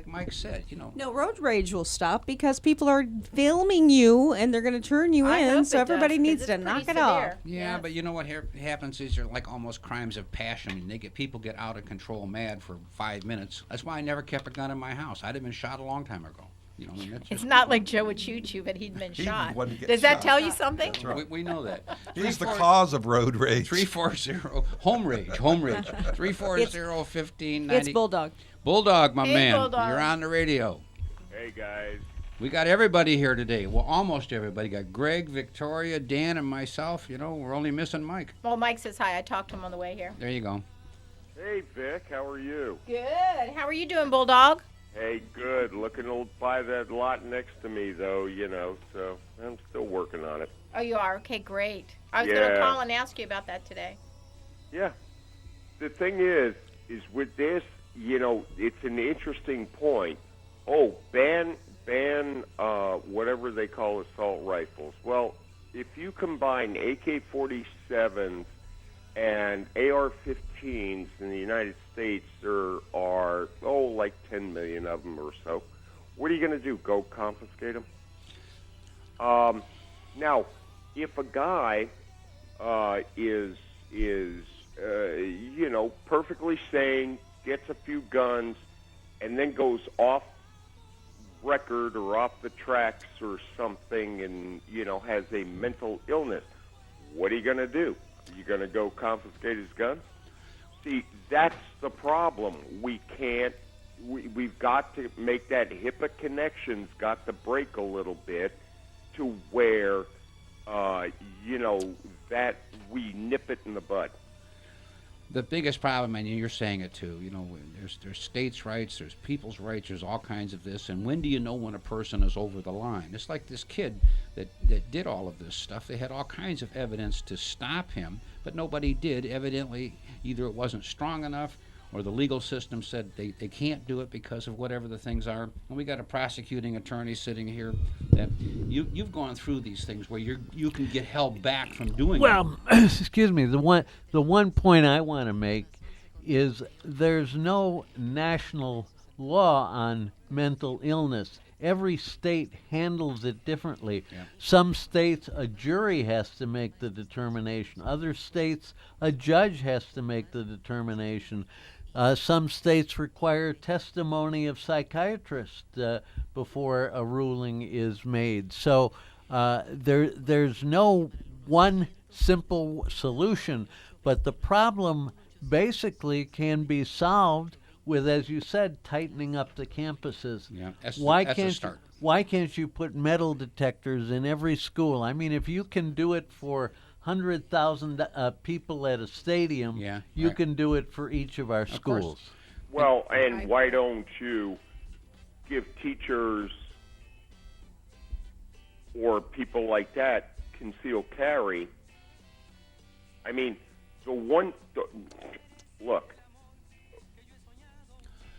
Speaker 3: Mike said,
Speaker 5: No, road rage will stop because people are filming you and they're going to turn you
Speaker 10: I
Speaker 5: in,
Speaker 10: hope
Speaker 5: so
Speaker 10: it
Speaker 5: everybody
Speaker 10: does, 'cause
Speaker 5: needs
Speaker 10: it's
Speaker 5: to
Speaker 10: pretty
Speaker 5: knock it
Speaker 10: severe.
Speaker 5: off.
Speaker 3: Yeah,
Speaker 10: Yes.
Speaker 3: but you know what happens is they're like almost crimes of passion. People get out of control mad for 5 minutes. That's why I never kept a gun in my house. I'd have been shot a long time ago. That's
Speaker 10: It's not like Joe would shoot you, but he'd been
Speaker 4: He
Speaker 10: shot.
Speaker 4: wouldn't get
Speaker 10: Does that
Speaker 4: shot.
Speaker 10: tell you something?
Speaker 4: That's right.
Speaker 3: we know that.
Speaker 4: He's the cause of road rage.
Speaker 3: 340 home rage 340-1590.
Speaker 5: It's Bulldog.
Speaker 3: Bulldog, my
Speaker 10: Hey,
Speaker 3: man.
Speaker 10: Bulldog.
Speaker 3: You're on the radio.
Speaker 11: Hey guys.
Speaker 3: We got everybody here today. Well, almost everybody. Got Greg, Victoria, Dan, and myself. We're only missing Mike.
Speaker 10: Well, Mike says hi. I talked to him on the way here.
Speaker 3: There you go.
Speaker 11: Hey Vic, how are you?
Speaker 10: Good. How are you doing, Bulldog?
Speaker 11: Hey, good. Looking to buy that lot next to me, though, so I'm still working on it.
Speaker 10: Oh, you are? Okay, great. I was going to
Speaker 11: Yeah.
Speaker 10: call and ask you about that today.
Speaker 11: Yeah. The thing is with this, it's an interesting point. Oh, ban whatever they call assault rifles. Well, if you combine AK-47s and AR-15s in the United States, there are, like 10 million of them or so. What are you going to do? Go confiscate them? Now, if a guy is perfectly sane, gets a few guns, and then goes off record or off the tracks or something and, has a mental illness, what are you going to do? You going to go confiscate his gun? See, that's the problem. We've got to make that HIPAA connection's got to break a little bit to where, that we nip it in the bud.
Speaker 3: The biggest problem, and you're saying it too, there's states' rights, there's people's rights, there's all kinds of this, and when do you know when a person is over the line? It's like this kid that did all of this stuff. They had all kinds of evidence to stop him, but nobody did. Evidently, either it wasn't strong enough or the legal system said they can't do it because of whatever the things are. And we got a prosecuting attorney sitting here that you've gone through these things where you can get held back from doing it.
Speaker 7: Well, excuse me. The one point I want to make is there's no national law on mental illness. Every state handles it differently.
Speaker 3: Yeah.
Speaker 7: Some states, a jury has to make the determination. Other states, a judge has to make the determination. Some states require testimony of psychiatrists before a ruling is made. So there's no one simple solution, but the problem basically can be solved with, as you said, tightening up the campuses.
Speaker 3: Yeah, that's
Speaker 7: Why
Speaker 3: a start.
Speaker 7: Why can't you put metal detectors in every school? I mean, if you can do it for 100,000 people at a stadium,
Speaker 3: Yeah,
Speaker 7: you
Speaker 3: right.
Speaker 7: can do it for each of our
Speaker 3: course.
Speaker 7: schools.
Speaker 11: Well, and why don't you give teachers or people like that concealed carry? I mean, look,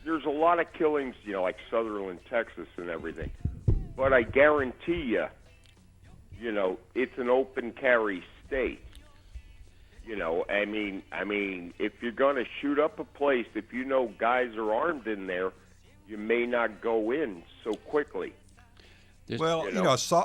Speaker 11: there's a lot of killings, like Sutherland, Texas and everything. But I guarantee you, it's an open carry state. I mean, if you're going to shoot up a place, if guys are armed in there, you may not go in so quickly.
Speaker 4: Well,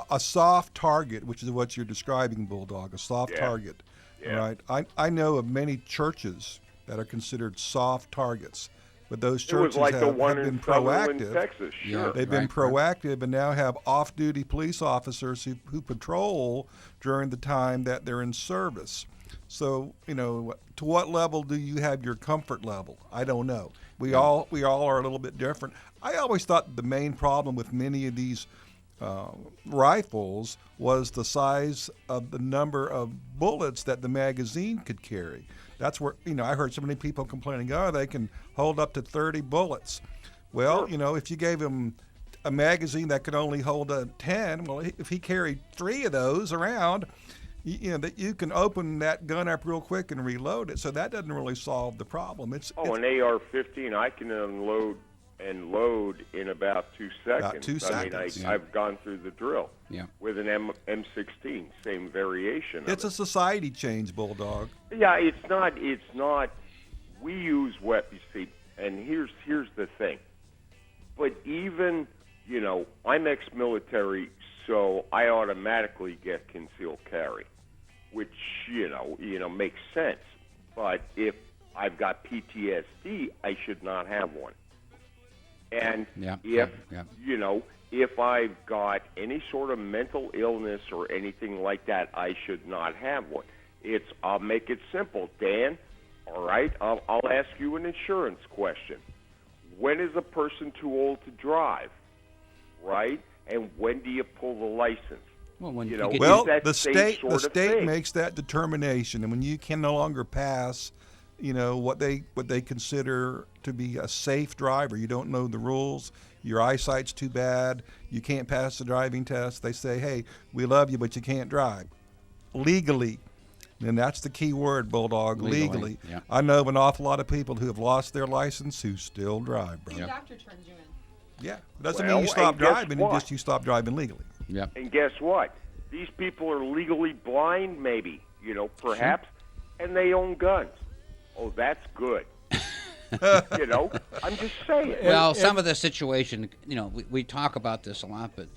Speaker 4: a soft target, which is what you're describing, Bulldog, a soft
Speaker 11: Yeah.
Speaker 4: target.
Speaker 11: Yeah.
Speaker 4: Right? I know of many churches that are considered soft targets, but those
Speaker 11: It
Speaker 4: churches
Speaker 11: was like the
Speaker 4: have
Speaker 11: one
Speaker 4: been
Speaker 11: in Sutherland,
Speaker 4: proactive.
Speaker 11: Texas. Sure.
Speaker 4: They've been
Speaker 3: Right.
Speaker 4: proactive and now have off-duty police officers who patrol during the time that they're in service. So, to what level do you have your comfort level? I don't know. We all are a little bit different. I always thought the main problem with many of these rifles was the size of the number of bullets that the magazine could carry. That's where, I heard so many people complaining, they can hold up to 30 bullets. Well, if you gave him a magazine that could only hold 10, well, if he carried 3 of those around, that you can open that gun up real quick and reload it, so that doesn't really solve the problem.
Speaker 11: An AR-15, I can unload and load in about 2 seconds.
Speaker 4: About 2 seconds.
Speaker 11: I've gone through the drill.
Speaker 3: Yeah.
Speaker 11: With an M16, same variation.
Speaker 4: It's a society change, Bulldog.
Speaker 11: Yeah, it's not. We use weapons, see, and here's the thing. But even, I'm ex-military, so I automatically get concealed carry, which, makes sense. But if I've got PTSD, I should not have one. And if I've got any sort of mental illness or anything like that, I should not have one. I'll make it simple, Dan. All right, I'll ask you an insurance question. When is a person too old to drive? Right? And when do you pull the license?
Speaker 3: Well,
Speaker 4: the state makes that determination, and when you can no longer pass, what they consider to be a safe driver, you don't know the rules, your eyesight's too bad, you can't pass the driving test. They say, hey, we love you, but you can't drive legally. And that's the key word, Bulldog, legally.
Speaker 3: Yeah.
Speaker 4: I know an awful lot of people who have lost their license who still drive, bro.
Speaker 5: The doctor turns you in.
Speaker 4: Yeah, it doesn't mean you stop driving, you stop driving legally.
Speaker 3: Yeah.
Speaker 11: And guess what? These people are legally blind, maybe, perhaps, and they own guns. Oh, that's good. I'm just saying.
Speaker 3: Well, some of the situation, we talk about this a lot, but,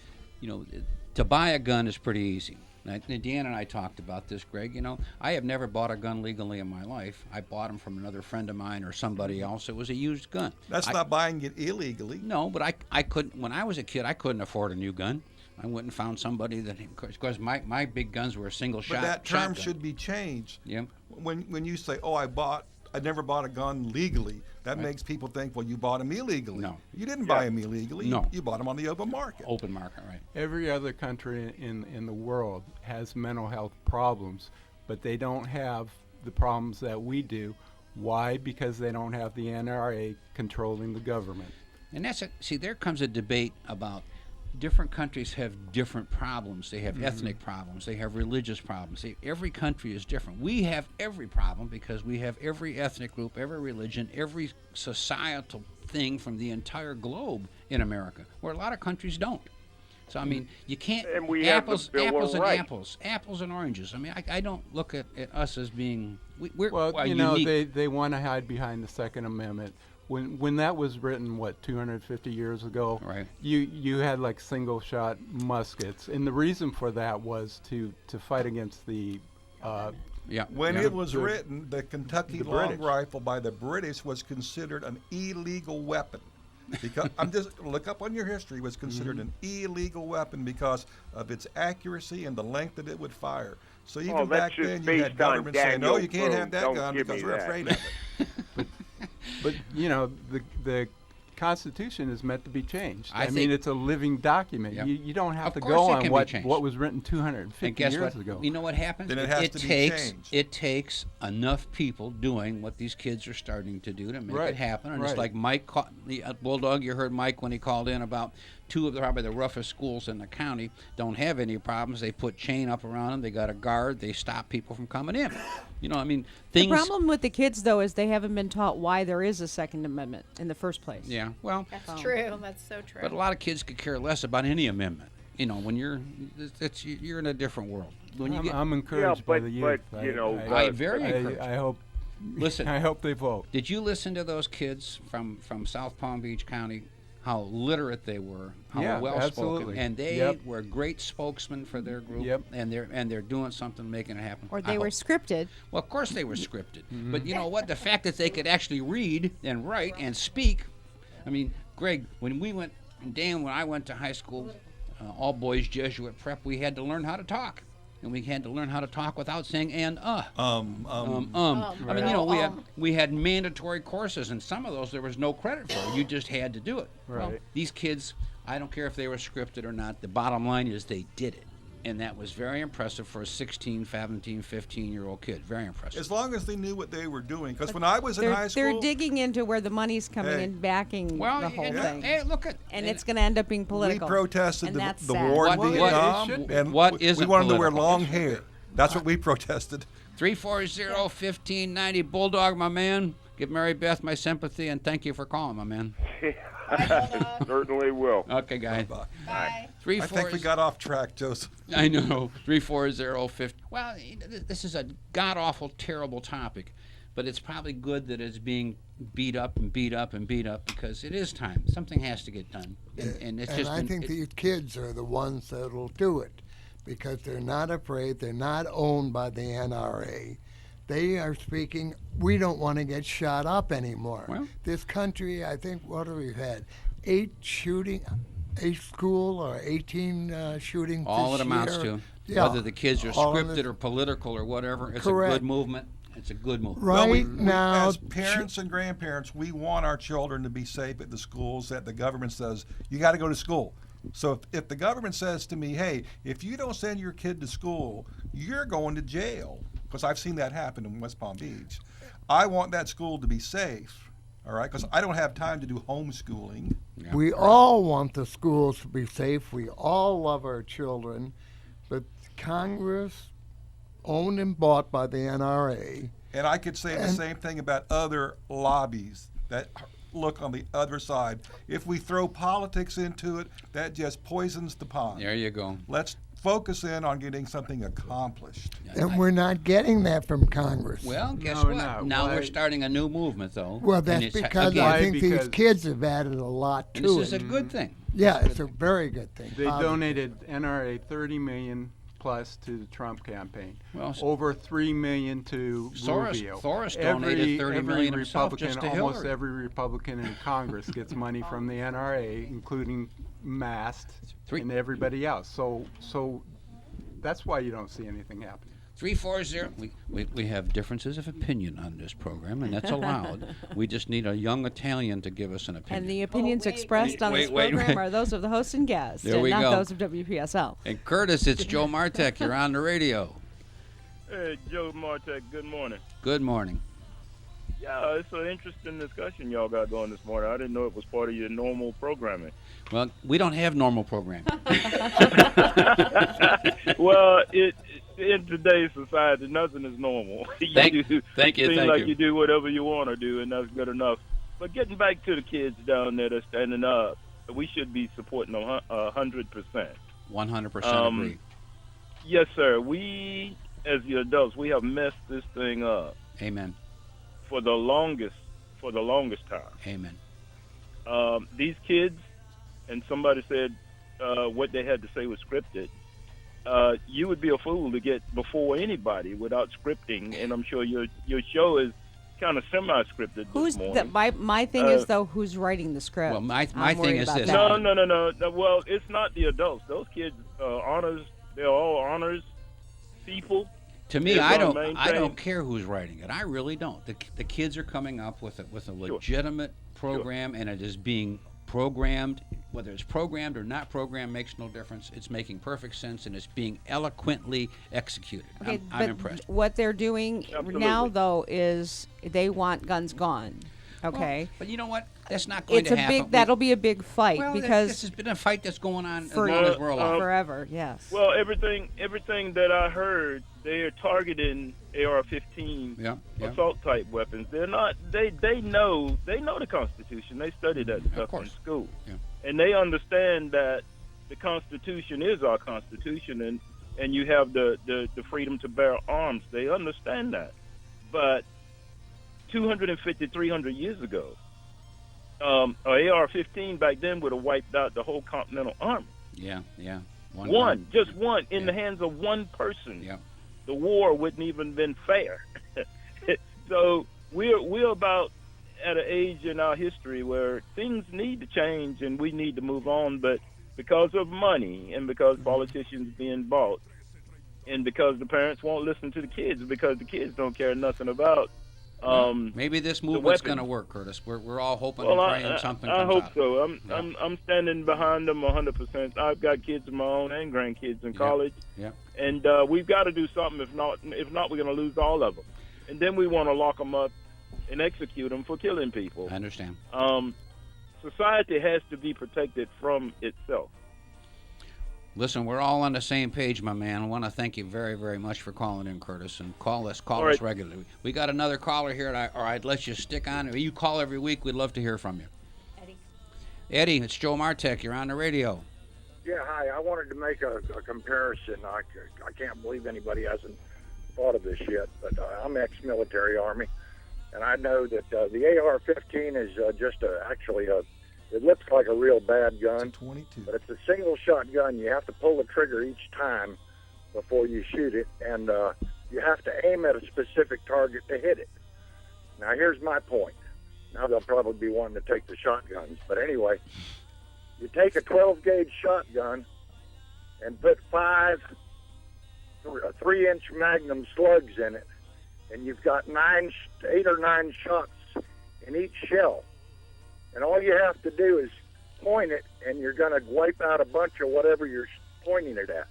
Speaker 3: to buy a gun is pretty easy. Deanna and I talked about this, Greg. I have never bought a gun legally in my life. I bought them from another friend of mine or somebody else. It was a used gun.
Speaker 4: That's not buying it illegally.
Speaker 3: No, but I couldn't. When I was a kid, I couldn't afford a new gun. I went and found somebody that, because my big guns were a single shot.
Speaker 4: But that term
Speaker 3: shotgun.
Speaker 4: should be changed.
Speaker 3: Yeah.
Speaker 4: When you say, I never bought a gun legally, that makes people think, well, you bought them illegally.
Speaker 3: No.
Speaker 4: You didn't buy them illegally.
Speaker 3: No.
Speaker 4: You bought them on the open market.
Speaker 3: Open market, right.
Speaker 6: Every other country in the world has mental health problems, but they don't have the problems that we do. Why? Because they don't have the NRA controlling the government.
Speaker 3: And there comes a debate about different countries have different problems. They have ethnic problems. They have religious problems. Every country is different. We have every problem because we have every ethnic group, every religion, every societal thing from the entire globe in America, where a lot of countries don't. So, you can't...
Speaker 11: And we
Speaker 3: apples
Speaker 11: have the Bill of Rights.
Speaker 3: Apples and oranges. I don't look at us as being... We're
Speaker 6: unique. They want to hide behind the Second Amendment. When that was written, 250 years ago,
Speaker 3: right.
Speaker 6: you had like single shot muskets, and the reason for that was to fight against the
Speaker 4: When it was written, the Kentucky long rifle by the British was considered an illegal weapon. Because look up on your history, was considered an illegal weapon because of its accuracy and the length that it would fire. So even back then, you had government saying, "No, you can't have that gun because we're afraid of it."
Speaker 6: But the Constitution is meant to be changed.
Speaker 3: I
Speaker 6: mean, it's a living document.
Speaker 3: Yep.
Speaker 6: You don't have to
Speaker 3: Of
Speaker 6: go
Speaker 3: course
Speaker 6: on
Speaker 3: it can be
Speaker 6: what was written 250
Speaker 3: and guess
Speaker 6: years
Speaker 3: what?
Speaker 6: ago.
Speaker 3: You know what happens?
Speaker 4: Then it has to be changed.
Speaker 3: It takes enough people doing what these kids are starting to do to make
Speaker 6: Right.
Speaker 3: it happen. And
Speaker 6: Right.
Speaker 3: it's like Mike, Bulldog, you heard Mike when he called in about two of probably the roughest schools in the county don't have any problems. They put chain up around them. They got a guard. They stop people from coming in. Things...
Speaker 5: The problem with the kids, though, is they haven't been taught why there is a Second Amendment in the first place.
Speaker 3: Yeah, well...
Speaker 10: That's true. That's so true.
Speaker 3: But a lot of kids could care less about any amendment. When you're in a different world.
Speaker 6: I'm encouraged by the youth.
Speaker 3: I'm very encouraged.
Speaker 6: I hope.
Speaker 3: Listen,
Speaker 6: I hope they vote.
Speaker 3: Did you listen to those kids from South Palm Beach County? How literate they were, how well spoken, and they were great spokesmen for their group.
Speaker 6: Yep.
Speaker 3: And they're doing something, making it happen.
Speaker 5: Or they were scripted.
Speaker 3: Well, of course they were scripted. But you know what? The fact that they could actually read and write and speak. Greg, when I went to high school, all boys Jesuit prep, we had to learn how to talk. And we had to learn how to talk without saying and we had mandatory courses, and some of those there was no credit for. You just had to do it.
Speaker 6: Right.
Speaker 3: Well, these kids, I don't care if they were scripted or not. The bottom line is they did it. And that was very impressive for a 16, 17, 15-year-old kid. Very impressive.
Speaker 4: As long as they knew what they were doing. Because when I was in high school...
Speaker 5: They're digging into where the money's coming and backing the whole thing.
Speaker 3: Hey, look at...
Speaker 5: And it's going to end up being political.
Speaker 4: We protested
Speaker 5: and
Speaker 4: the war in Vietnam, and
Speaker 3: what is
Speaker 4: we wanted to wear long hair. That's what we protested.
Speaker 3: 340-1590. Bulldog, my man. Give Mary Beth my sympathy, and thank you for calling, my man.
Speaker 11: Certainly will.
Speaker 3: Okay, guys.
Speaker 4: Bye.
Speaker 10: Bye.
Speaker 4: I think we got off track, Joseph.
Speaker 3: I know. 340-15. Well, this is a god-awful, terrible topic, but it's probably good that it's being beat up and beat up and beat up because it is time. Something has to get done. And it's just
Speaker 8: I think these kids are the ones that'll do it because they're not afraid. They're not owned by the NRA. They are speaking, we don't want to get shot up anymore.
Speaker 3: Well,
Speaker 8: this country, I think, what have we had? 8 school or 18 shootings
Speaker 3: all
Speaker 8: this
Speaker 3: it amounts
Speaker 8: year.
Speaker 3: to,
Speaker 8: Yeah.
Speaker 3: whether the kids are
Speaker 8: All in
Speaker 3: scripted or political or whatever, it's
Speaker 8: Correct.
Speaker 3: a good movement. It's a good movement.
Speaker 8: Right
Speaker 4: we,
Speaker 8: now,
Speaker 4: as parents and grandparents, we want our children to be safe at the schools that the government says, you got to go to school. So if the government says to me, hey, if you don't send your kid to school, you're going to jail, because I've seen that happen in West Palm Beach. I want that school to be safe, all right, because I don't have time to do homeschooling.
Speaker 3: Yeah.
Speaker 8: we all want the schools to be safe. We all love our children, but Congress, owned and bought by the NRA.
Speaker 4: And I could say the same thing about other lobbies that look on the other side. If we throw politics into it, that just poisons the pond.
Speaker 3: There you go.
Speaker 4: Let's focus in on getting something accomplished.
Speaker 8: And we're not getting that from Congress.
Speaker 3: Well, guess
Speaker 6: No,
Speaker 3: what?
Speaker 6: no.
Speaker 3: Now
Speaker 6: Why-
Speaker 3: we're starting a new movement, though.
Speaker 8: Well,
Speaker 3: and
Speaker 8: that's
Speaker 3: it's,
Speaker 8: because
Speaker 3: again,
Speaker 8: I think
Speaker 6: Because-
Speaker 8: these kids have added a lot
Speaker 3: and
Speaker 8: to
Speaker 3: this is
Speaker 8: it.
Speaker 3: a good thing.
Speaker 8: Yeah, it's a very good thing.
Speaker 6: They donated NRA $30 million plus to the Trump campaign.
Speaker 3: Well,
Speaker 6: Over $3 million to Rubio.
Speaker 3: Soros donated $30 million himself
Speaker 6: Republican,
Speaker 3: just to
Speaker 6: almost
Speaker 3: Hillary.
Speaker 6: every Republican in Congress gets money from the NRA, including Mast and everybody else. So that's why you don't see anything happening.
Speaker 3: 340. We have differences of opinion on this program, and that's allowed. We just need a young Italian to give us an opinion.
Speaker 5: And the opinions expressed on this
Speaker 3: wait,
Speaker 5: program are those of the host and guest,
Speaker 3: There
Speaker 5: and
Speaker 3: we
Speaker 5: not
Speaker 3: go.
Speaker 5: those of WPSL.
Speaker 3: And Curtis, it's Joe Martek. You're on the radio.
Speaker 12: Hey, Joe Martek, good morning.
Speaker 3: Good morning.
Speaker 12: Yeah, it's an interesting discussion y'all got going this morning. I didn't know it was part of your normal programming.
Speaker 3: Well, we don't have normal programming.
Speaker 12: Well, in today's society, nothing is normal.
Speaker 3: Thank you.
Speaker 12: Seem
Speaker 3: Thank
Speaker 12: like
Speaker 3: you.
Speaker 12: you do whatever you want to do, and that's good enough. But getting back to the kids down there that's standing up, we should be supporting them 100%.
Speaker 3: 100% agree.
Speaker 12: Yes, sir. We, as the adults, we have messed this thing up
Speaker 3: Amen.
Speaker 12: for the longest time.
Speaker 3: Amen.
Speaker 12: These kids, and somebody said what they had to say was scripted. You would be a fool to get before anybody without scripting, and I'm sure your show is kind of semi-scripted
Speaker 5: Who's
Speaker 12: this
Speaker 5: the,
Speaker 12: morning.
Speaker 5: my thing is though, who's writing the script?
Speaker 3: Well, my
Speaker 5: I'm
Speaker 3: thing
Speaker 5: worried
Speaker 3: is
Speaker 5: about
Speaker 3: this.
Speaker 5: that.
Speaker 12: No. Well, it's not the adults. Those kids, honors. They're all honors people.
Speaker 3: To me,
Speaker 12: It's
Speaker 3: I
Speaker 12: gonna
Speaker 3: don't
Speaker 12: maintain-
Speaker 3: care who's writing it. I really don't. The kids are coming up with a legitimate program, and it is being programmed. Whether it's programmed or not programmed makes no difference. It's making perfect sense, and it's being eloquently executed.
Speaker 5: Okay,
Speaker 3: I'm
Speaker 5: but
Speaker 3: impressed.
Speaker 5: what they're doing
Speaker 12: Absolutely.
Speaker 5: now, though, is they want guns gone. Okay,
Speaker 3: Well, but you know what? That's not going
Speaker 5: it's
Speaker 3: to
Speaker 5: a
Speaker 3: happen.
Speaker 5: big. That'll be a big fight
Speaker 3: Well, this
Speaker 5: because
Speaker 3: has been a fight that's going on
Speaker 5: for
Speaker 3: as long as we're alive.
Speaker 5: forever. Yes.
Speaker 12: Well, everything that I heard, they are targeting AR-15
Speaker 3: Yeah.
Speaker 12: assault type weapons. They're not. They know the Constitution. They study that stuff in
Speaker 3: course.
Speaker 12: school,
Speaker 3: Yeah.
Speaker 12: and they understand that the Constitution is our Constitution, and you have the freedom to bear arms. They understand that, but 250, 300 years ago, an AR-15 back then would have wiped out the whole Continental Army.
Speaker 3: Yeah.
Speaker 12: Just one, in the hands of one person.
Speaker 3: Yeah.
Speaker 12: The war wouldn't even been fair. So we're about at an age in our history where things need to change and we need to move on, but because of money and because politicians being bought and because the parents won't listen to the kids because the kids don't care nothing about
Speaker 3: Maybe this movement's
Speaker 12: weapons.
Speaker 3: going to work, Curtis. We're all hoping
Speaker 12: well,
Speaker 3: and praying something
Speaker 12: I
Speaker 3: comes
Speaker 12: hope
Speaker 3: out.
Speaker 12: so.
Speaker 3: Yeah.
Speaker 12: I'm standing behind them 100%. I've got kids of my own and grandkids in college,
Speaker 3: Yeah.
Speaker 12: and we've got to do something. If not, we're going to lose all of them. And then we want to lock them up and execute them for killing people.
Speaker 3: I understand.
Speaker 12: Society has to be protected from itself.
Speaker 3: Listen, we're all on the same page, my man. I want to thank you very, very much for calling in, Curtis, and call us
Speaker 12: right.
Speaker 3: regularly. We got another caller here, or I'd let you stick on. You call every week. We'd love to hear from you. Eddie, it's Joe Martek. You're on the radio.
Speaker 13: Yeah, hi. I wanted to make a comparison. I can't believe anybody hasn't thought of this yet, but I'm ex-military Army, and I know that the AR-15 is it looks like a real bad gun,
Speaker 4: It's a 22.
Speaker 13: but it's a single-shot gun. You have to pull the trigger each time before you shoot it, and you have to aim at a specific target to hit it. Now, here's my point. Now they'll probably be wanting to take the shotguns, but anyway, you take a 12-gauge shotgun and put 5 3-inch Magnum slugs in it, and you've got 8 or 9 shots in each shell. And all you have to do is point it, and you're going to wipe out a bunch of whatever you're pointing it at.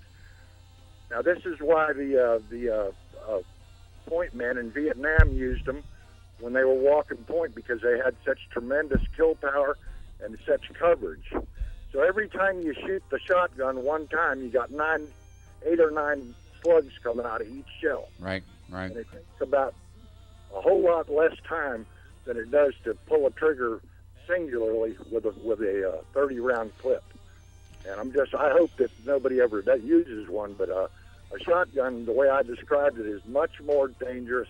Speaker 13: Now, this is why the point men in Vietnam used them when they were walking point, because they had such tremendous kill power and such coverage. So every time you shoot the shotgun one time, you got 8 or 9 slugs coming out of each shell.
Speaker 3: Right.
Speaker 13: And it takes about a whole lot less time than it does to pull a trigger singularly with a 30-round clip. And I hope that nobody ever uses one, but a shotgun, the way I described it, is much more dangerous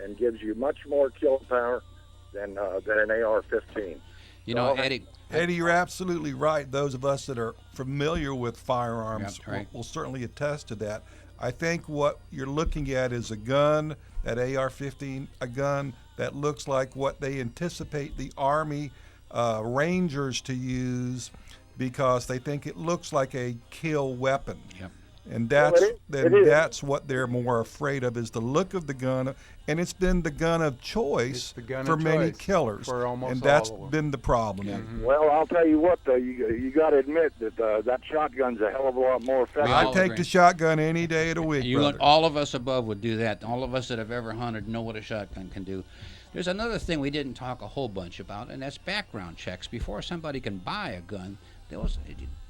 Speaker 13: and gives you much more kill power than an AR-15.
Speaker 3: You know, Eddie,
Speaker 4: you're absolutely right. Those of us that are familiar with firearms will certainly attest to that. I think what you're looking at is a gun, that AR-15, a gun that looks like what they anticipate the Army Rangers to use, because they think it looks like a kill weapon.
Speaker 3: Yep.
Speaker 4: And that's what they're more afraid of, is the look of the gun, and it's been the gun of choice for many killers,
Speaker 6: for almost
Speaker 4: and that's
Speaker 6: all of them.
Speaker 4: been the problem.
Speaker 6: Mm-hmm.
Speaker 13: Well, I'll tell you what, though, you got to admit that that shotgun's a hell of a lot more effective.
Speaker 4: I take the shotgun any day of the week, brother.
Speaker 3: All of us above would do that. All of us that have ever hunted know what a shotgun can do. There's another thing we didn't talk a whole bunch about, and that's background checks. Before somebody can buy a gun,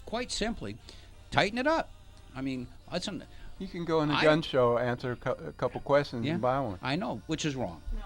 Speaker 3: quite simply, tighten it up. I mean,
Speaker 6: you can go in a gun show, answer a couple questions, and buy one.
Speaker 3: I know, which is wrong. No.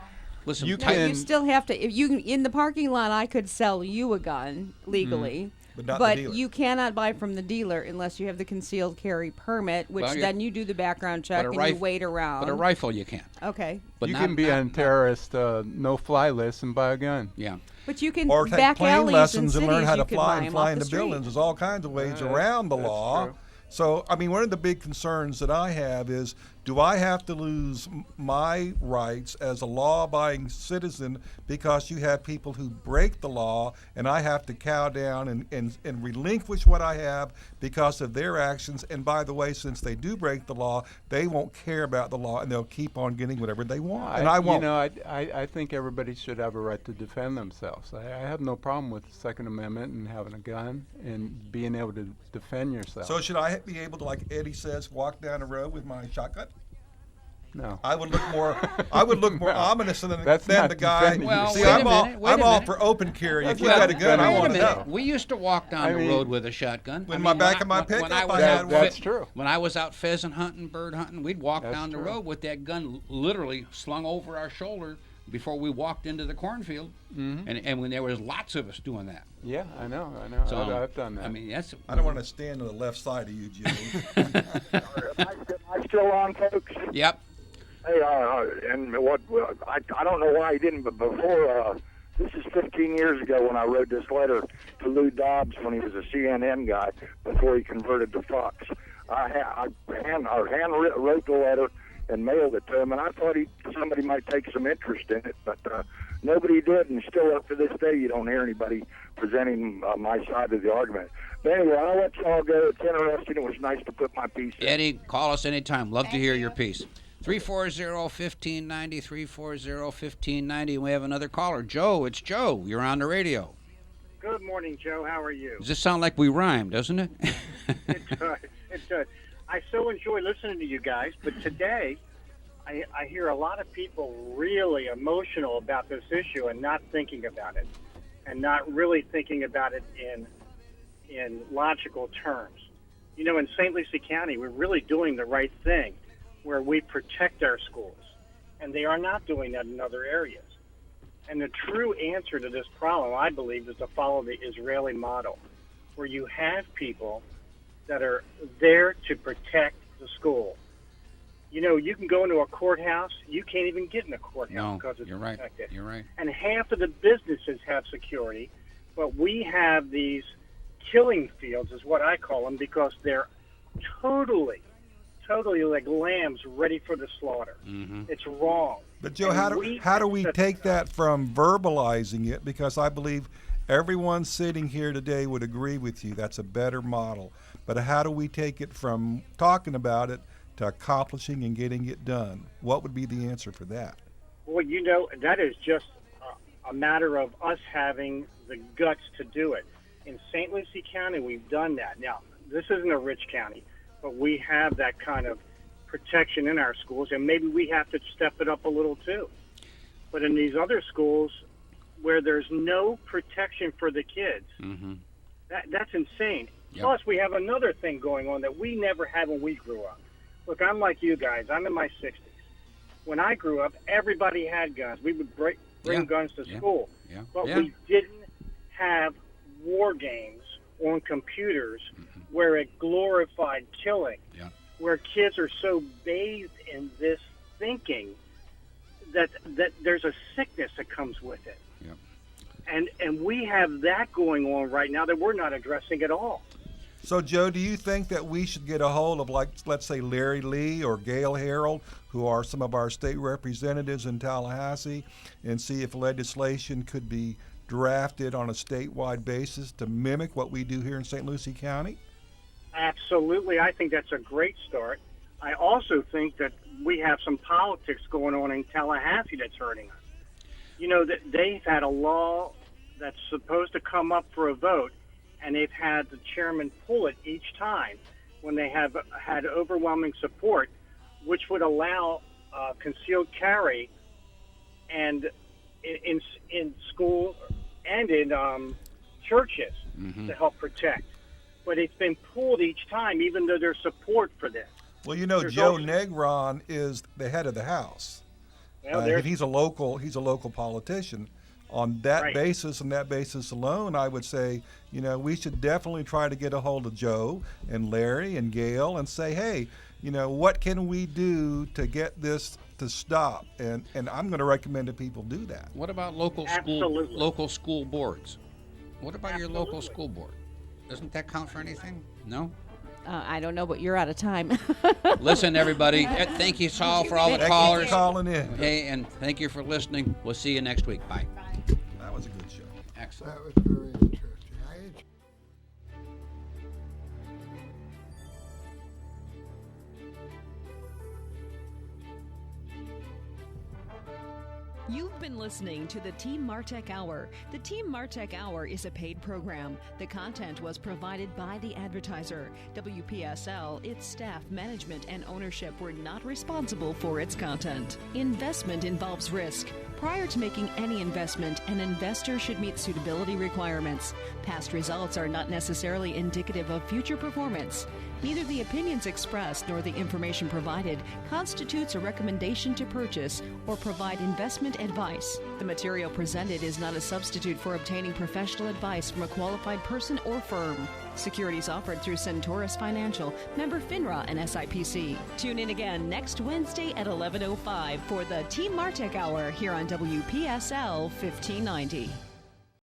Speaker 3: Listen,
Speaker 5: you still have to. If you in the parking lot, I could sell you a gun legally, but you cannot buy from the dealer unless you have the concealed carry permit, which then you do the background check and you wait around.
Speaker 3: But a rifle you can't.
Speaker 5: Okay.
Speaker 3: But
Speaker 6: you can be on terrorist no-fly list and buy a gun.
Speaker 3: Yeah.
Speaker 5: But you can
Speaker 4: or take
Speaker 5: back
Speaker 4: plane lessons
Speaker 5: and
Speaker 4: learn how to
Speaker 5: fly
Speaker 4: and fly into buildings. There's all kinds of ways around the law.
Speaker 6: True.
Speaker 4: So, I mean, one of the big concerns that I have is, do I have to lose my rights as a law-abiding citizen because you have people who break the law, and I have to cow down and relinquish what I have because of their actions? And by the way, since they do break the law, they won't care about the law, and they'll keep on getting whatever they want. And I won't.
Speaker 6: You know, I think everybody should have a right to defend themselves. I have no problem with the Second Amendment and having a gun and being able to defend yourself.
Speaker 4: So should I be able to, like Eddie says, walk down the road with my shotgun?
Speaker 6: No.
Speaker 4: I would look more ominous than the guy.
Speaker 3: Well,
Speaker 4: see, I'm all for open carry. If you got a gun, I want to know.
Speaker 3: We used to walk down the road with a shotgun.
Speaker 4: In my back of my pickup, I had one.
Speaker 6: That's true.
Speaker 3: When I was out pheasant hunting, bird hunting, we'd walk down the road with that gun literally slung over our shoulder before we walked into the cornfield. Mm-hmm. And when there was lots of us doing that.
Speaker 6: Yeah, I know.
Speaker 3: So,
Speaker 6: I've done that.
Speaker 3: I mean,
Speaker 4: I don't want to stand on the left side of you, Jimmy.
Speaker 13: Am I still on, folks?
Speaker 3: Yep.
Speaker 13: Hey, and what? I don't know why he didn't, but before this is 15 years ago when I wrote this letter to Lou Dobbs when he was a CNN guy before he converted to Fox. I wrote the letter and mailed it to him, and I thought somebody might take some interest in it, but nobody did, and still up to this day you don't hear anybody presenting my side of the argument. But anyway, I'll let y'all go. It's interesting. It was nice to put my piece in.
Speaker 3: Eddie, call us anytime. Love to hear your piece. 340-1590, 340-1590. We have another caller. Joe, it's Joe. You're on the radio.
Speaker 14: Good morning, Joe. How are you?
Speaker 3: Does this sound like we rhyme, doesn't it?
Speaker 14: It does. It does. I so enjoy listening to you guys, but today I hear a lot of people really emotional about this issue and not thinking about it, and not really thinking about it in logical terms. You know, in St. Lucie County, we're really doing the right thing where we protect our schools, and they are not doing that in other areas. And the true answer to this problem, I believe, is to follow the Israeli model, where you have people that are there to protect the school. You know, you can go into a courthouse, you can't even get in a courthouse because it's protected.
Speaker 3: You're right.
Speaker 14: And half of the businesses have security, but we have these killing fields, is what I call them, because they're totally like lambs ready for the slaughter.
Speaker 3: Mm-hmm.
Speaker 14: It's wrong.
Speaker 4: But Joe, how do we take that from verbalizing it? Because I believe everyone sitting here today would agree with you. That's a better model. But how do we take it from talking about it to accomplishing and getting it done? What would be the answer for that?
Speaker 14: Well, you know, that is just a matter of us having the guts to do it. In St. Lucie County, we've done that. Now, this isn't a rich county, but we have that kind of protection in our schools, and maybe we have to step it up a little too. But in these other schools where there's no protection for the kids, that's insane.
Speaker 3: Yep.
Speaker 14: Plus, we have another thing going on that we never had when we grew up. Look, I'm like you guys. I'm in my 60s. When I grew up, everybody had guns. We would bring guns to school. But we didn't have war games on computers where it glorified killing, where kids are so bathed in this thinking that there's a sickness that comes with it. And we have that going on right now that we're not addressing at all.
Speaker 4: So, Joe, do you think that we should get a hold of, like, let's say Larry Lee or Gail Harold, who are some of our state representatives in Tallahassee, and see if legislation could be drafted on a statewide basis to mimic what we do here in St. Lucie County?
Speaker 14: Absolutely. I think that's a great start. I also think that we have some politics going on in Tallahassee that's hurting us. You know, that they've had a law that's supposed to come up for a vote, and they've had the chairman pull it each time when they have had overwhelming support, which would allow concealed carry and in school and in churches to help protect. But it's been pulled each time, even though there's support for this.
Speaker 4: Well, you know, Joe Negron is the head of the House.
Speaker 14: Well,
Speaker 4: he's a local politician. On that basis and that basis alone, I would say, you know, we should definitely try to get a hold of Joe and Larry and Gail and say, hey, you know, what can we do to get this to stop? And I'm going to recommend that people do that.
Speaker 3: What about local school boards? What about your local school board? Doesn't that count for anything? No?
Speaker 5: I don't know, but you're out of time.
Speaker 3: Listen, everybody, thank you, Saul, for all the callers.
Speaker 4: Thank you for calling in.
Speaker 3: Hey, and thank you for listening. We'll see you next week. Bye.
Speaker 4: That was a good show.
Speaker 3: Excellent.
Speaker 8: That was very interesting.
Speaker 2: You've been listening to the Team Martek Hour. The Team Martek Hour is a paid program. The content was provided by the advertiser. WPSL, its staff, management, and ownership were not responsible for its content. Investment involves risk. Prior to making any investment, an investor should meet suitability requirements. Past results are not necessarily indicative of future performance. Neither the opinions expressed nor the information provided constitutes a recommendation to purchase or provide investment advice. The material presented is not a substitute for obtaining professional advice from a qualified person or firm. Securities offered through Centaurus Financial, member FINRA and SIPC. Tune in again next Wednesday at 11:05 for the Team Martek Hour here on WPSL 1590.